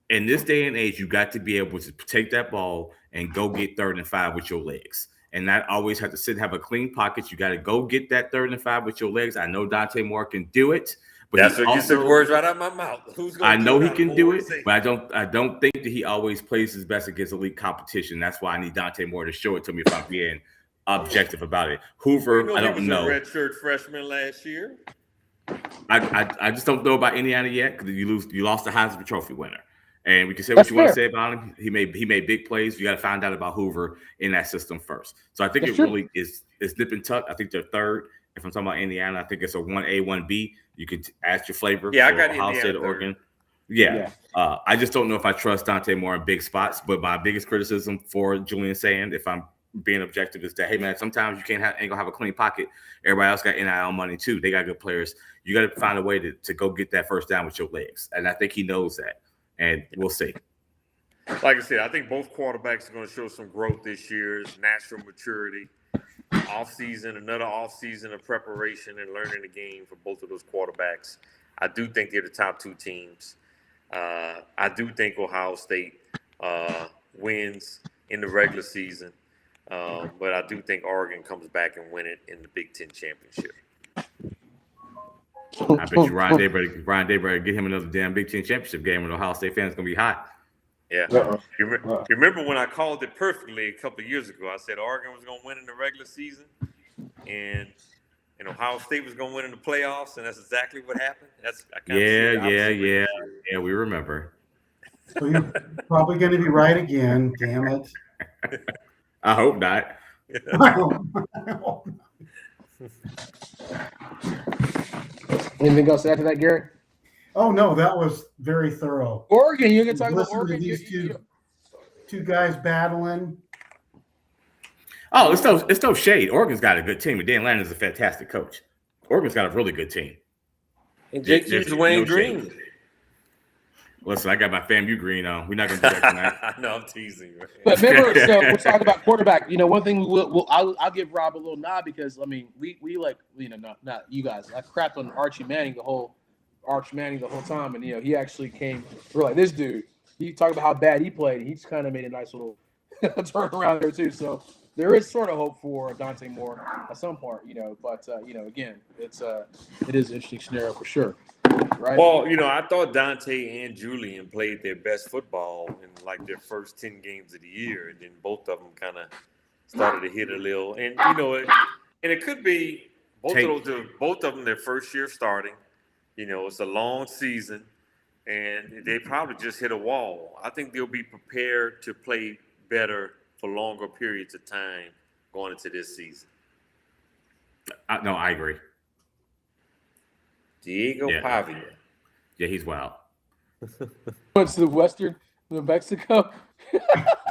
S2: In this day and age, you got to be able to take that ball and go get 3rd and 5 with your legs. And not always have to sit and have a clean pocket. You got to go get that 3rd and 5 with your legs. I know Dante Moore can do it. But
S1: that's what you said words right out of my mouth.
S2: I know he can do it, but I don't think that he always plays his best against elite competition. That's why I need Dante Moore to show it to me if I'm being objective about it. Hoover, I don't know.
S1: He was a redshirt freshman last year.
S2: I just don't know about Indiana yet, because you lost the Heisman Trophy winner. And we can say what you want to say about him. He made big plays. You got to find out about Hoover in that system first. So I think really is nip and tuck. I think they're 3rd. If I'm talking about Indiana, I think it's a 1A, 1B. You can ask your flavor.
S1: Yeah, I got
S2: Ohio State, Oregon. Yeah. I just don't know if I trust Dante Moore in big spots. But my biggest criticism for Julian Sand, if I'm being objective, is that, hey, man, sometimes you ain't gonna have a clean pocket. Everybody else got NIL money too. They got good players. You got to find a way to go get that first down with your legs. And I think he knows that. And we'll see.
S1: Like I said, I think both quarterbacks are going to show some growth this year. It's natural maturity. Another offseason of preparation and learning the game for both of those quarterbacks. I do think they're the top 2 teams. I do think Ohio State wins in the regular season. But I do think Oregon comes back and win it in the Big Ten championship.
S2: I bet you Ryan Day get him another damn Big Ten championship game when Ohio State fans going to be hot.
S1: Yeah. You remember when I called it perfectly a couple of years ago? I said Oregon was going to win in the regular season, and Ohio State was going to win in the playoffs, and that's exactly what happened.
S2: Yeah. We remember.
S4: So you're probably going to be right again. Damn it.
S2: I hope not.
S4: I hope not.
S3: Anything else after that, Garrett?
S4: Oh no, that was very thorough.
S3: Oregon, you can talk about Oregon.
S4: These two guys battling.
S2: Oh, it's no shade. Oregon's got a good team, and Dan Lanning is a fantastic coach. Oregon's got a really good team.
S1: And JT's Wayne Green.
S2: Listen, I got my FAMU green on. We're not going to do that tonight.
S1: No, I'm teasing. Man.
S3: But remember, so we'll talk about quarterback. One thing I'll give Rob a little nod, because I mean we like not you guys. I crapped on Archie Manning the whole time, and he actually came. We're like, this dude. He talked about how bad he played. And he's kind of made a nice little turnaround there too. So there is sort of hope for Dante Moore at some part, But again, it is an interesting scenario for sure. Right.
S1: Well, I thought Dante and Julian played their best football in like their first 10 games of the year, and then both of them kind of started to hit a little. And it could be both of them their first year starting. It's a long season, and they probably just hit a wall. I think they'll be prepared to play better for longer periods of time going into this season.
S2: No, I agree.
S1: Diego Pavia.
S2: Yeah, he's wild.
S3: What's the Western New Mexico?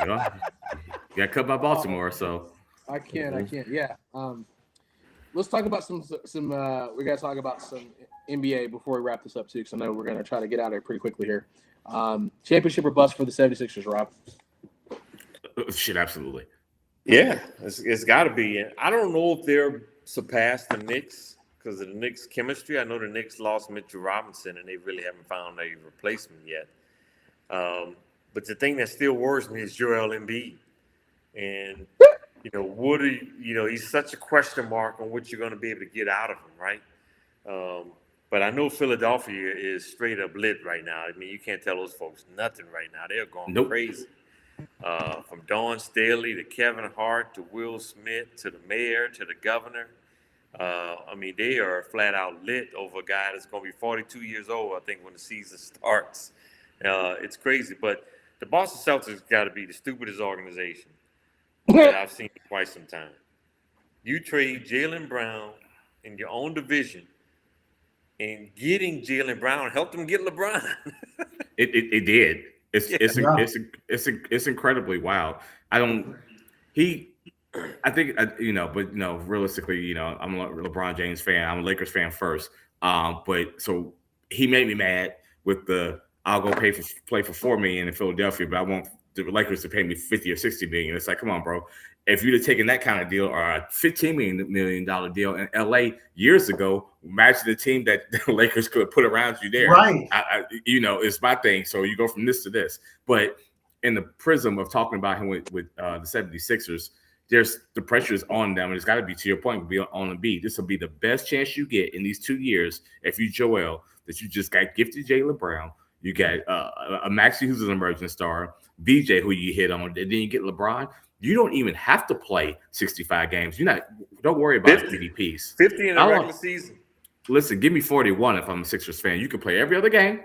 S2: Got cut by Baltimore, so
S3: I can't. Yeah. Let's talk about some. We got to talk about some NBA before we wrap this up too, because I know we're going to try to get out of here pretty quickly here. Championship or bust for the 76ers, Rob?
S2: Shit, absolutely.
S1: Yeah, it's got to be. I don't know if they're surpassed the Knicks because of the Knicks' chemistry. I know the Knicks lost Mitchell Robinson, and they really haven't found a replacement yet. But the thing that still worries me is Joel Embiid. And what are he's such a question mark on what you're going to be able to get out of him, right? But I know Philadelphia is straight up lit right now. I mean, you can't tell those folks nothing right now. They're going
S2: Nope.
S1: crazy. From Dawn Staley to Kevin Hart to Will Smith to the mayor to the governor. I mean, they are flat out lit over a guy that's going to be 42 years old, I think, when the season starts. It's crazy. But the Boston Celtics got to be the stupidest organization that I've seen in quite some time. You trade Jaylen Brown in your own division, and getting Jaylen Brown helped them get LeBron.
S2: It did. It's incredibly wild. Realistically, I'm a LeBron James fan. I'm a Lakers fan first. But so he made me mad with I'll go play for $4 million in Philadelphia, but I want the Lakers to pay me $50 or $60 million. It's like, come on, bro. If you'd have taken that kind of deal or a $15 million deal in LA years ago, imagine the team that the Lakers could have put around you there.
S4: Right.
S2: It's my thing. So you go from this to this. But in the prism of talking about him with the 76ers, there's the pressure is on them. And it's got to be, to your point, be on the beat. This will be the best chance you get in these 2 years if you Joel, that you just got gifted Jaylen Brown. You got a Maxey who's an emerging star, BJ who you hit on, and then you get LeBron. You don't even have to play 65 games. Don't worry about 50
S1: in the regular season.
S2: Listen, give me 41 if I'm a Sixers fan. You can play every other game.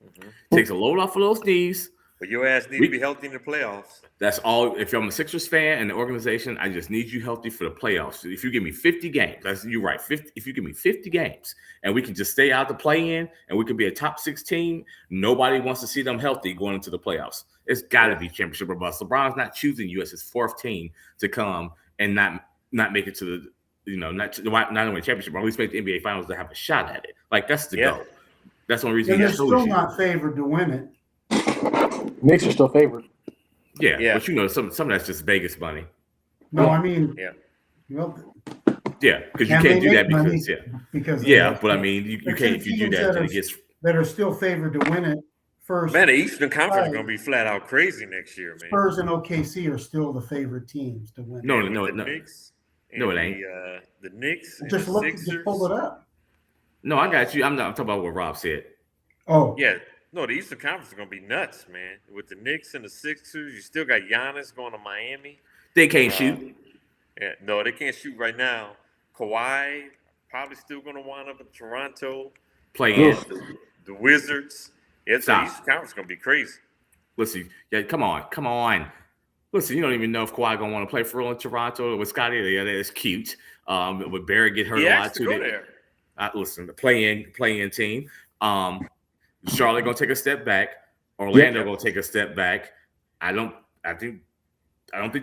S2: Mm-hmm. Takes a load off of those knees.
S1: But your ass needs to be healthy in the playoffs.
S2: That's all. If I'm a Sixers fan and the organization, I just need you healthy for the playoffs. If you give me 50 games, you're right. If you give me 50 games and we can just stay out the play-in and we can be a top 6 team, nobody wants to see them healthy going into the playoffs. It's got to be championship or bust. LeBron's not choosing you as his 4th team to come and not make it to the, not only championship, but at least make the NBA Finals to have a shot at it. Like, that's the goal. That's the only reason.
S4: And they're still not favored to win it.
S3: Knicks are still favored.
S2: Yeah, but some of that's just Vegas money.
S4: No, I mean,
S2: because you can't do that but I mean, you can't if you do that. Then it gets
S4: that are still favored to win it first.
S1: Man, the Eastern Conference is going to be flat out crazy next year, man.
S4: Spurs and OKC are still the favorite teams to win.
S2: No,
S1: Knicks
S2: no, it ain't.
S1: The Knicks. And
S4: just
S1: the
S4: look,
S1: Sixers.
S4: just pull it up.
S2: No, I got you. I'm talking about what Rob said.
S4: Oh,
S1: yeah. No, the Eastern Conference is going to be nuts, man. With the Knicks and the Sixers, you still got Giannis going to Miami.
S2: They can't shoot.
S1: Yeah, no, they can't shoot right now. Kawhi probably still going to wind up in Toronto.
S2: Playing
S1: the Wizards. The Eastern Conference is going to be crazy.
S2: Listen, come on. Listen, you don't even know if Kawhi going to want to play for real in Toronto with Scotty. Yeah, that's cute. Would Barry get hurt a lot too? Listen, the play-in team. Charlotte gonna take a step back. Orlando gonna take a step back. I don't think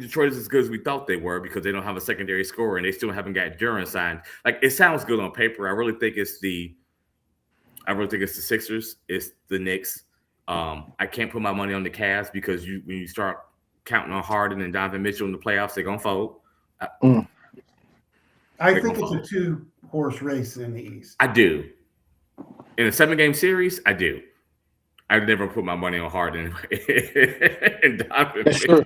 S2: Detroit is as good as we thought they were because they don't have a secondary scorer and they still haven't got Duran signed. Like, it sounds good on paper. I really think it's the Sixers. It's the Knicks. I can't put my money on the Cavs because when you start counting on Harden and Donovan Mitchell in the playoffs, they're gonna fold.
S4: I think it's a 2-horse race in the East.
S2: I do. In a 7-game series, I do. I've never put my money on Harden and Donovan.
S3: That's true.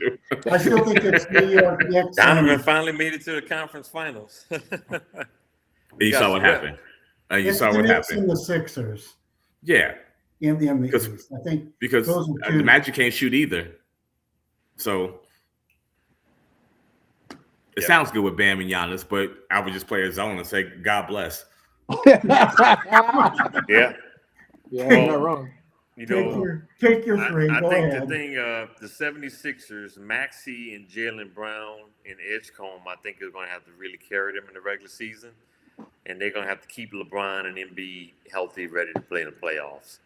S4: I still think it's New York Knicks.
S1: Donovan finally made it to the conference finals.
S2: You saw what happened. You saw what happened.
S4: In the Sixers.
S2: Yeah.
S4: In the East. I think
S2: because the Magic can't shoot either. So it sounds good with Bam and Giannis, but I would just play a zone and say, God bless.
S1: Yeah.
S3: Yeah, you're not wrong.
S4: Take your three.
S1: I
S4: Go
S1: think
S4: ahead.
S1: the thing, the 76ers, Maxey and Jaylen Brown and Edgecombe, I think is going to have to really carry them in the regular season. And they're going to have to keep LeBron and Embiid healthy, ready to play in the playoffs.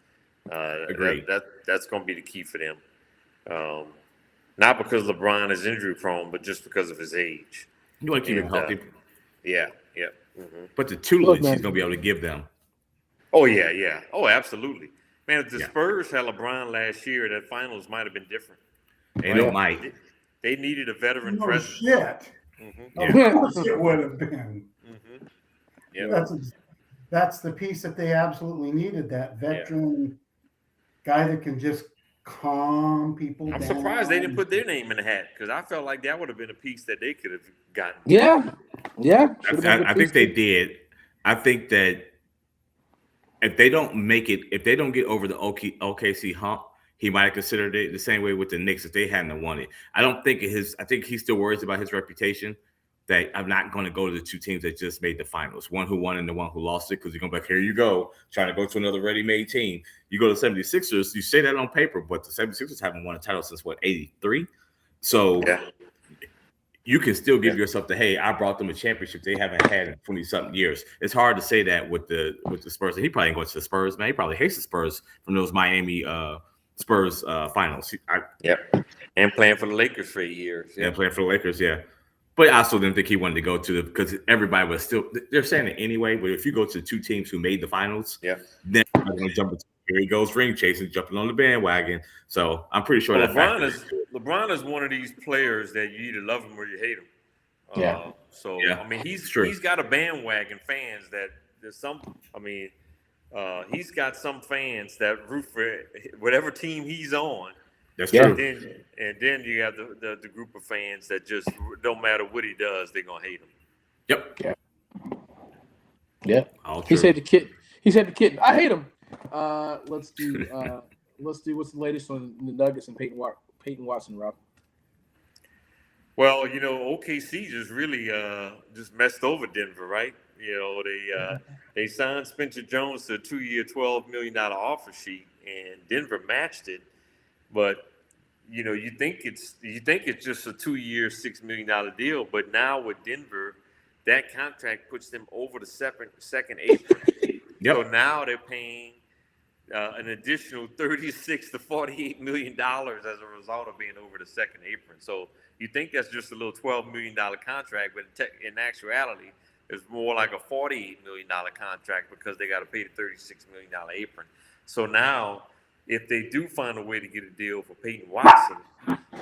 S2: Agreed.
S1: That's going to be the key for them. Not because LeBron is injury prone, but just because of his age.
S2: You want to keep him healthy.
S1: Yeah. Mm-hmm.
S2: But the tutelage he's going to be able to give them.
S1: Oh, yeah. Oh, absolutely. Man, if the Spurs had LeBron last year, that finals might have been different.
S2: And it might.
S1: They needed a veteran
S4: No
S1: presence.
S4: shit.
S1: Mm-hmm.
S4: Of course it would have been.
S1: Mm-hmm. Yeah.
S4: That's the piece that they absolutely needed, that veteran guy that can just calm people
S1: I'm
S4: down.
S1: surprised they didn't put their name in the hat because I felt like that would have been a piece that they could have gotten.
S3: Yeah. Should've been a good
S2: I think
S3: piece
S2: they
S3: too.
S2: did. I think that if they don't make it, if they don't get over the OKC hump, he might have considered it the same way with the Knicks if they hadn't won it. I don't think I think he still worries about his reputation. That I'm not going to go to the two teams that just made the finals, one who won and the one who lost it, because you're going to be like, here you go, trying to go to another ready-made team. You go to the 76ers, you say that on paper, but the 76ers haven't won a title since, 83? So you can still give yourself the, hey, I brought them a championship they haven't had in 20-something years. It's hard to say that with the Spurs. And he probably ain't going to the Spurs, man. He probably hates the Spurs from those Miami Spurs finals.
S1: And playing for the Lakers for 8 years.
S2: Yeah, playing for the Lakers, yeah. But I also didn't think he wanted to go to because everybody was still – they're saying it anyway, but if you go to the two teams who made the finals, then I'm going to jump into, here he goes ring chasing, jumping on the bandwagon. So I'm pretty sure
S1: LeBron is one of these players that you either love him or you hate him. I mean, he's got a bandwagon fans that there's some – I mean, he's got some fans that root for whatever team he's on.
S2: That's true.
S1: And then you have the group of fans that just don't matter what he does, they're gonna hate him.
S2: Yep.
S3: Yeah. He said the kid. I hate him. Let's do what's the latest on the Nuggets and Peyton Watson, Rob?
S1: Well, OKC just really just messed over Denver, right? They signed Spencer Jones to a 2-year, $12 million offer sheet, and Denver matched it. But you think it's just a 2-year, $6 million deal. But now with Denver, that contract puts them over the second apron. So now they're paying an additional $36 to $48 million as a result of being over the second apron. So you think that's just a little $12 million contract, but in actuality, it's more like a $48 million contract because they got to pay the $36 million apron. So now, if they do find a way to get a deal for Peyton Watson,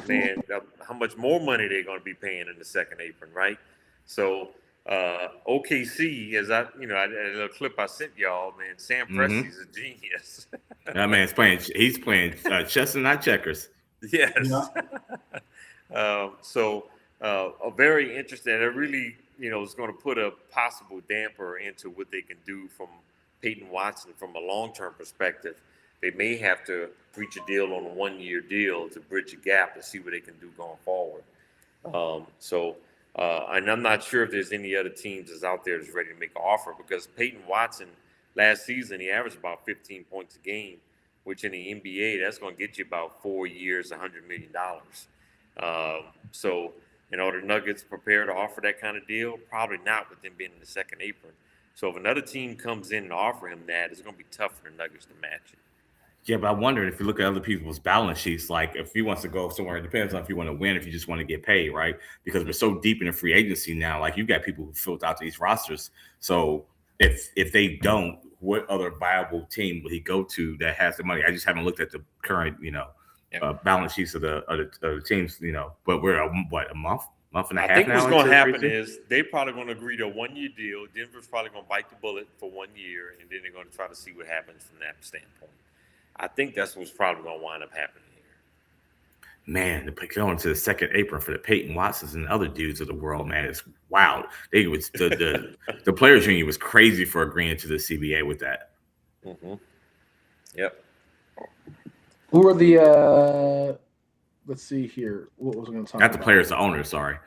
S1: man, how much more money they're going to be paying in the second apron, right? So OKC, as a little clip I sent y'all, man, Sam Presti's a genius.
S2: That man's he's playing chess and not checkers.
S1: Yes. Very interesting. It really, is going to put a possible damper into what they can do from Peyton Watson from a long-term perspective. They may have to reach a deal on a 1-year deal to bridge a gap to see what they can do going forward. And I'm not sure if there's any other teams that's out there that's ready to make an offer because Peyton Watson last season, he averaged about 15 points a game, which in the NBA, that's going to get you about 4 years, $100 million. In order Nuggets prepare to offer that kind of deal, probably not with them being in the second apron. So if another team comes in and offer him that, it's going to be tough for the Nuggets to match it.
S2: Yeah, but I wonder if you look at other people's balance sheets, like if he wants to go somewhere, it depends on if you want to win, if you just want to get paid, right? Because we're so deep in the free agency now, like you've got people who filled out these rosters. So if they don't, what other viable team will he go to that has the money? I just haven't looked at the current, balance sheets of the teams, but we're a month and a half now.
S1: I think what's going to happen is they're probably going to agree to a 1-year deal. Denver's probably going to bite the bullet for 1 year, and then they're going to try to see what happens from that standpoint. I think that's what's probably going to wind up happening here.
S2: Man, going to the second apron for the Peyton Watsons and other dudes of the world, man, it's wild. The players' union was crazy for agreeing to the CBA with that.
S1: Mm-hmm. Yep.
S3: Who are the? Let's see here. What was I going to talk about?
S2: Not the players, the owners. Sorry.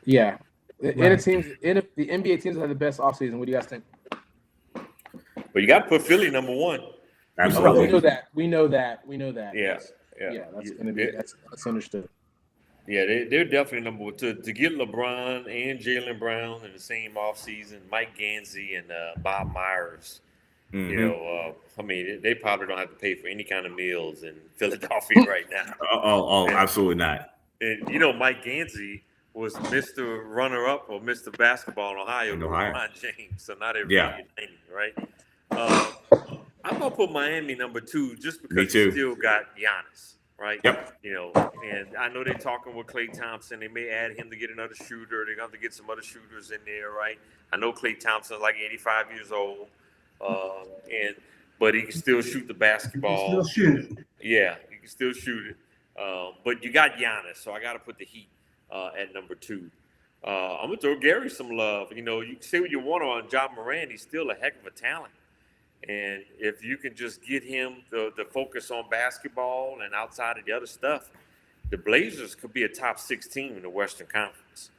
S3: Yeah, the NBA teams have the best offseason. What do you guys think?
S1: Well, you got to put Philly number 1.
S2: Absolutely.
S3: We know that.
S1: Yeah.
S3: That's going to be that's understood.
S1: Yeah, they're definitely number 1 to get LeBron and Jaylen Brown in the same offseason. Mike Gansey and Bob Myers.
S2: Mm-hmm.
S1: They probably don't have to pay for any kind of meals in Philadelphia right now.
S2: Absolutely not.
S1: And Mike Gansey was Mr. Runner-Up or Mr. Basketball in Ohio. LeBron James, so not everybody right? I'm gonna put Miami number 2 just because you still got Giannis, right?
S2: Yep.
S1: And I know they're talking with Klay Thompson. They may add him to get another shooter. They're going to have to get some other shooters in there, right? I know Klay Thompson's like 85 years old, but he can still shoot the basketball.
S4: Still shoot.
S1: Yeah, can still shoot it. But you got Giannis, so I got to put the Heat at number 2. I'm gonna throw Gary some love. You know, you can say what you want on John Moran. He's still a heck of a talent. And if you can just get him the focus on basketball and outside of the other stuff, the Blazers could be a top 6 team in the Western Conference.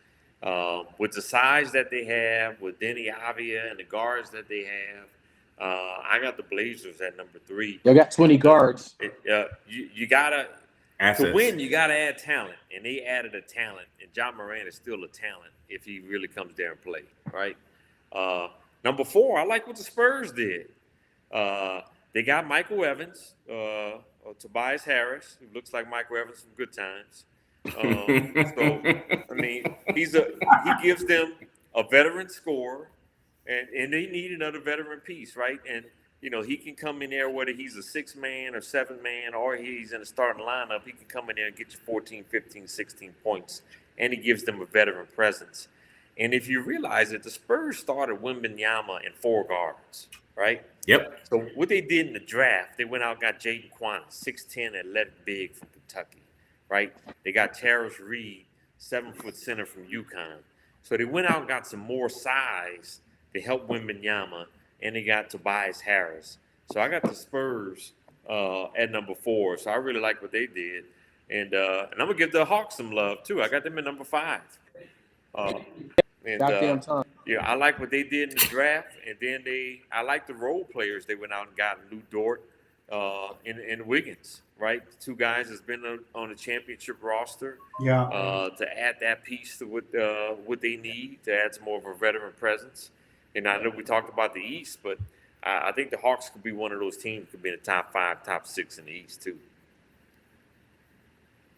S1: With the size that they have, with Denny Avia and the guards that they have, I got the Blazers at number 3.
S3: They got 20 guards.
S1: You gotta
S2: Assets.
S1: to win. You gotta add talent, and they added a talent. And John Moran is still a talent if he really comes there and play. Right. Number 4, I like what the Spurs did. They got Michael Evans, Tobias Harris, who looks like Michael Evans from Good Times. So I mean, he gives them a veteran scorer, and they need another veteran piece, right? And you know, he can come in there whether he's a 6-man or 7-man or he's in the starting lineup. He can come in there and get you 14, 15, 16 points, and he gives them a veteran presence. And if you realize that the Spurs started Wembanyama and 4 guards, right?
S2: Yep.
S1: So what they did in the draft, they went out and got Jaden Quanah, 6'10", athletic big from Kentucky, right? They got Terrence Reed, 7-foot center from UConn. So they went out and got some more size to help Wembanyama, and they got Tobias Harris. So I got the Spurs at number 4. So I really like what they did. And I'm going to give the Hawks some love, too. I got them at number 5.
S3: Goddamn time.
S1: Yeah, I like what they did in the draft, and then I like the role players they went out and got, Lou Dort and Wiggins, right? 2 guys that's been on the championship roster.
S4: Yeah.
S1: To add that piece to what they need to add some more of a veteran presence. And I know we talked about the East, but I think the Hawks could be one of those teams could be in the top 5, top 6 in the East too.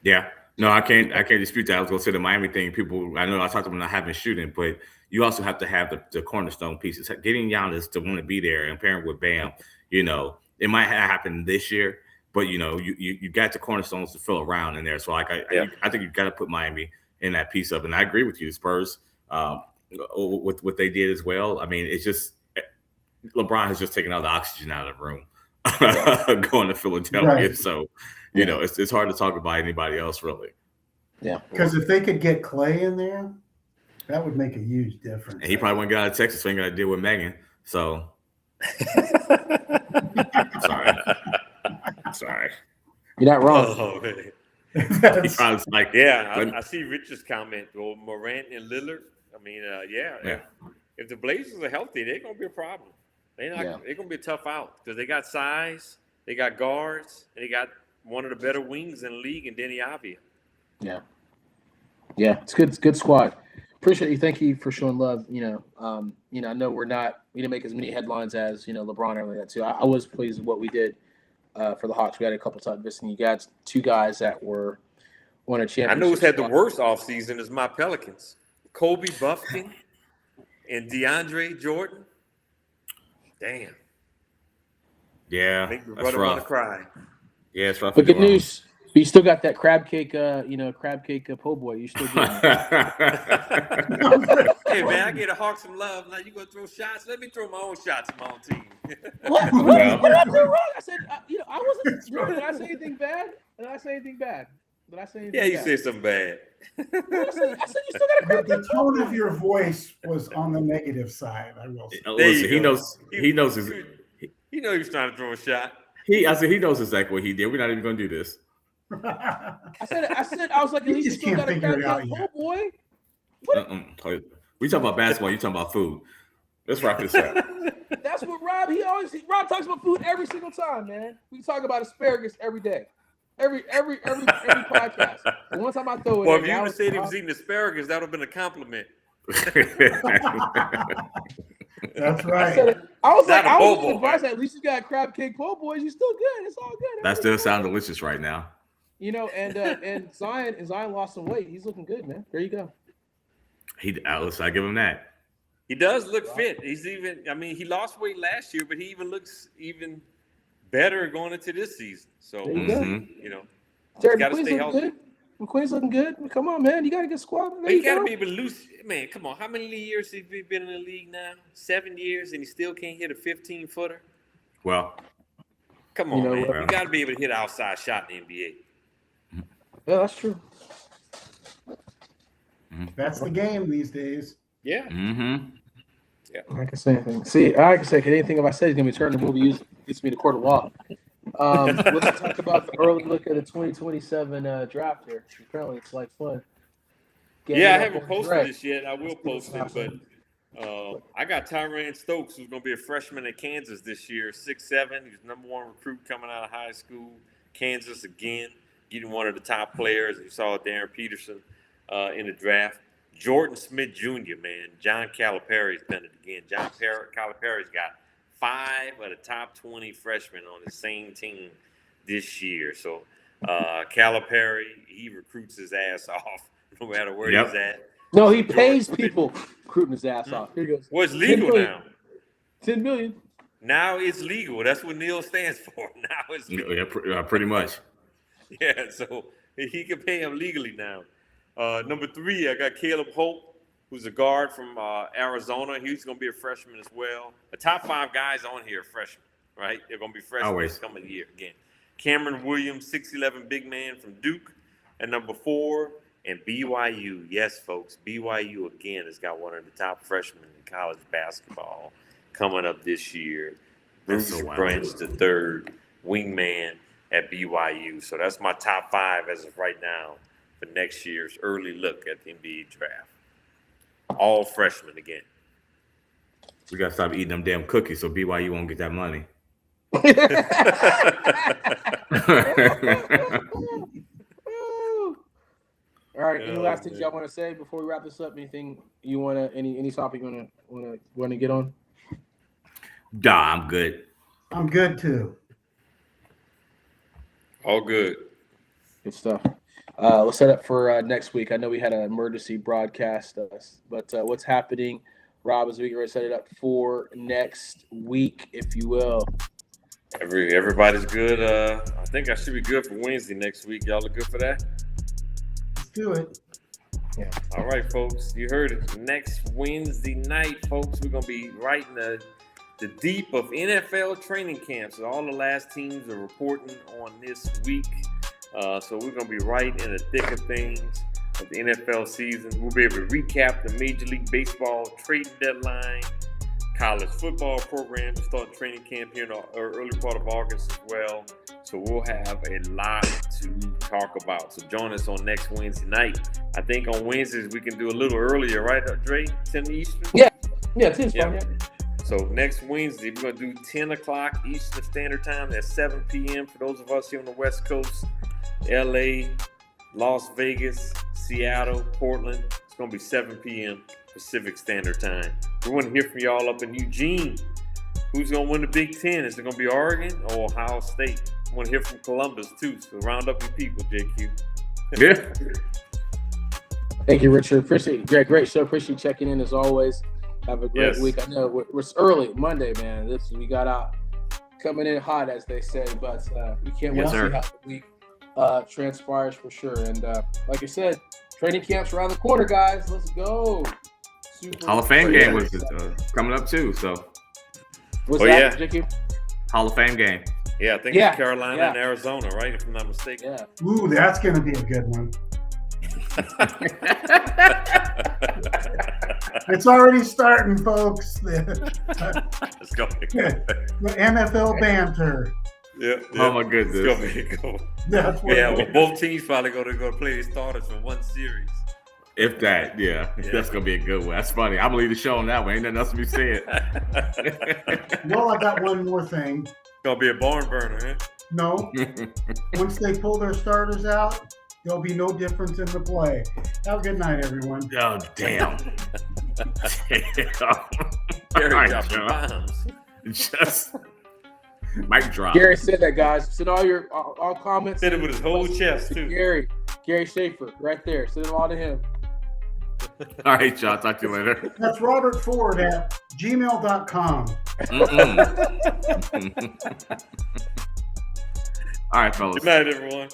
S2: Yeah. No, I can't dispute that. I was going to say the Miami thing. People, I know I talked about not having shooting, but you also have to have the cornerstone pieces. Getting Giannis to want to be there and pairing with Bam, you know, it might happen this year, but you know, you got the cornerstones to fill around in there. So like I think you got to put Miami in that piece of it. And I agree with you, Spurs, with what they did as well. I mean, it's just LeBron has just taken all the oxygen out of the room going to Philadelphia. Right. So, you know, it's hard to talk about anybody else really.
S3: Yeah.
S4: Because if they could get Clay in there, that would make a huge difference.
S2: And he probably won't get out of Texas, so he ain't got to deal with Megan. So sorry.
S3: You're not wrong.
S1: Oh, man.
S2: He probably like,
S1: I see Richard's comment. Well, Morant and Lillard. I mean, if the Blazers are healthy, they're gonna be a problem. They're gonna be a tough out because they got size, they got guards, and they got one of the better wings in the league in Denny Avia.
S3: Yeah, it's good. It's good squad. Appreciate you. Thank you for showing love. I know we didn't make as many headlines as LeBron earlier too. I was pleased with what we did for the Hawks. We had a couple times visiting you guys. 2 guys that were won a championship.
S1: I know who's had the worst offseason is my Pelicans. Kobe Buffkin and DeAndre Jordan. Damn.
S2: Yeah,
S1: make me want to cry.
S2: Yeah, it's rough.
S3: But good news. But you still got that crab cake, po' boy. You still getting it.
S1: Hey man, I get a Hawk some love. Now you gonna throw shots? Let me throw my own shots in my own team.
S3: What did I do wrong? I said, I wasn't. Did I say anything bad?
S1: Yeah, you said something bad.
S3: I said you still got a crab cake.
S4: The tone of your voice was on the negative side. I will say.
S2: Listen, he knows
S1: he was trying to throw a shot.
S2: I said he knows exactly what he did. We're not even gonna do this.
S3: I said I was like, at least you still got a crab cake, po' boy.
S2: We talking about basketball. You talking about food. Let's wrap this up.
S3: That's what Rob talks about food every single time, man. We talk about asparagus every day. Every podcast. The one time I throw it.
S1: Well, if you would have said he was eating asparagus, that would have been a compliment.
S4: That's right.
S3: I was advised at least you got crab cake po' boys. You still good. It's all good.
S2: That still sounds delicious right now.
S3: And Zion lost some weight. He's looking good, man. There you go.
S2: I give him that.
S1: He does look fit. He lost weight last year, but he even looks even better going into this season. So,
S3: Terry
S1: got to stay healthy.
S3: Good. McQueen's looking good. Come on, man. You got to get squad.
S1: You got to be able to lose. Man, come on. How many years has he been in the league now? 7 years, and he still can't hit a 15-footer?
S2: Well,
S1: Come on,
S3: You know
S1: man.
S3: what?
S1: You got to be able to hit an outside shot in the NBA.
S3: Yeah, that's true.
S4: That's the game these days.
S1: Yeah.
S2: Mm-hmm.
S3: I can say anything. See, I can say anything if I say it's gonna be turned the movie gets me to court of law. Let's talk about the early look at the 2027 draft here. Apparently, it's like fun. Getting
S1: Yeah, I
S3: up
S1: haven't
S3: on
S1: posted
S3: Dre.
S1: this yet. I will post it, but I got Tyrann Stokes, who's going to be a freshman at Kansas this year, 6'7". He's #1 recruit coming out of high school. Kansas again, getting one of the top players. You saw Darren Peterson in the draft. Jordan Smith Jr., man. John Calipari's done it again. John Calipari's got 5 of the top 20 freshmen on the same team this year. So Calipari, he recruits his ass off no matter where he's at.
S3: No, he pays people recruiting his ass off. Here he goes.
S1: Well, it's legal
S3: 10 million.
S1: now.
S3: 10 million.
S1: Now it's legal. That's what Neil stands for. Now it's legal.
S2: Yeah, pretty much.
S1: Yeah, so he can pay him legally now. Number 3, I got Caleb Holt, who's a guard from Arizona. He's going to be a freshman as well. The top 5 guys on here are freshmen, right? They're going to be freshmen this coming year again. Cameron Williams, 6'11" big man from Duke, at number 4. And BYU, yes, folks, BYU again has got one of the top freshmen in college basketball coming up this year. Bruce Branch III, wingman at BYU. So that's my top 5 as of right now for next year's early look at the NBA draft. All freshmen again.
S2: We got to stop eating them damn cookies so BYU won't get that money.
S3: All right. Any last things y'all want to say before we wrap this up? Anything you want to? Any topic you want to get on?
S2: Nah, I'm good.
S4: I'm good too.
S1: All good.
S3: Good stuff. Let's set up for next week. I know we had an emergency broadcast, but what's happening, Rob, as we get ready to set it up for next week, if you will?
S1: Everybody's good. I think I should be good for Wednesday next week. Y'all are good for that?
S4: Let's do it.
S3: Yeah.
S1: All right, folks. You heard it. Next Wednesday night, folks, we're going to be right in the deep of NFL training camps. All the last teams are reporting on this week. So we're going to be right in the thick of things of the NFL season. We'll be able to recap the Major League Baseball trade deadline, college football programs start training camp here in the early part of August as well. So we'll have a lot to talk about. So join us on next Wednesday night. I think on Wednesdays we can do a little earlier, right, Dre? 10 Eastern?
S3: Yeah, 10's fine. Yeah.
S1: So next Wednesday, we're going to do 10 o'clock Eastern Standard Time. That's 7 p.m. for those of us here on the West Coast. LA, Las Vegas, Seattle, Portland. It's going to be 7 p.m. Pacific Standard Time. We want to hear from y'all up in Eugene. Who's going to win the Big Ten? Is it going to be Oregon or Ohio State? We want to hear from Columbus, too. So round up your people, JQ.
S2: Yeah.
S3: Thank you, Richard. Appreciate it. Great show. Appreciate you checking in as always. Have a great week. I know we're early Monday, man. We got out coming in hot, as they say, but we can't wait to see how the week transpires for sure. And like I said, training camps around the corner, guys. Let's go.
S2: Hall of Fame game was coming up too. So
S3: what's that, JQ?
S2: Hall of Fame game.
S1: Yeah, I think it's Carolina and Arizona, right? If I'm not mistaken.
S3: Yeah.
S4: Ooh, that's going to be a good one. It's already starting, folks.
S1: Let's go.
S4: The NFL banter.
S1: Yeah.
S2: Oh my goodness.
S1: It's gonna be a good one.
S4: That's what
S1: well, both teams probably going to play their starters for one series.
S2: If that, that's gonna be a good one. That's funny. I believe the show on that one. Ain't nothing else to be said.
S4: Well, I got one more thing.
S1: Gonna be a barn burner, huh?
S4: No. Once they pull their starters out, there'll be no difference in the play. Have a good night, everyone.
S2: Oh, damn.
S1: Gary dropping bombs.
S2: Just mic drop.
S3: Gary said that, guys. Send all comments.
S1: Said it with his whole chest, too.
S3: Gary Schaefer, right there. Send them all to him.
S2: All right, y'all. Talk to you later.
S4: That's Robert Ford at gmail.com.
S2: All right, fellas.
S1: Good night, everyone.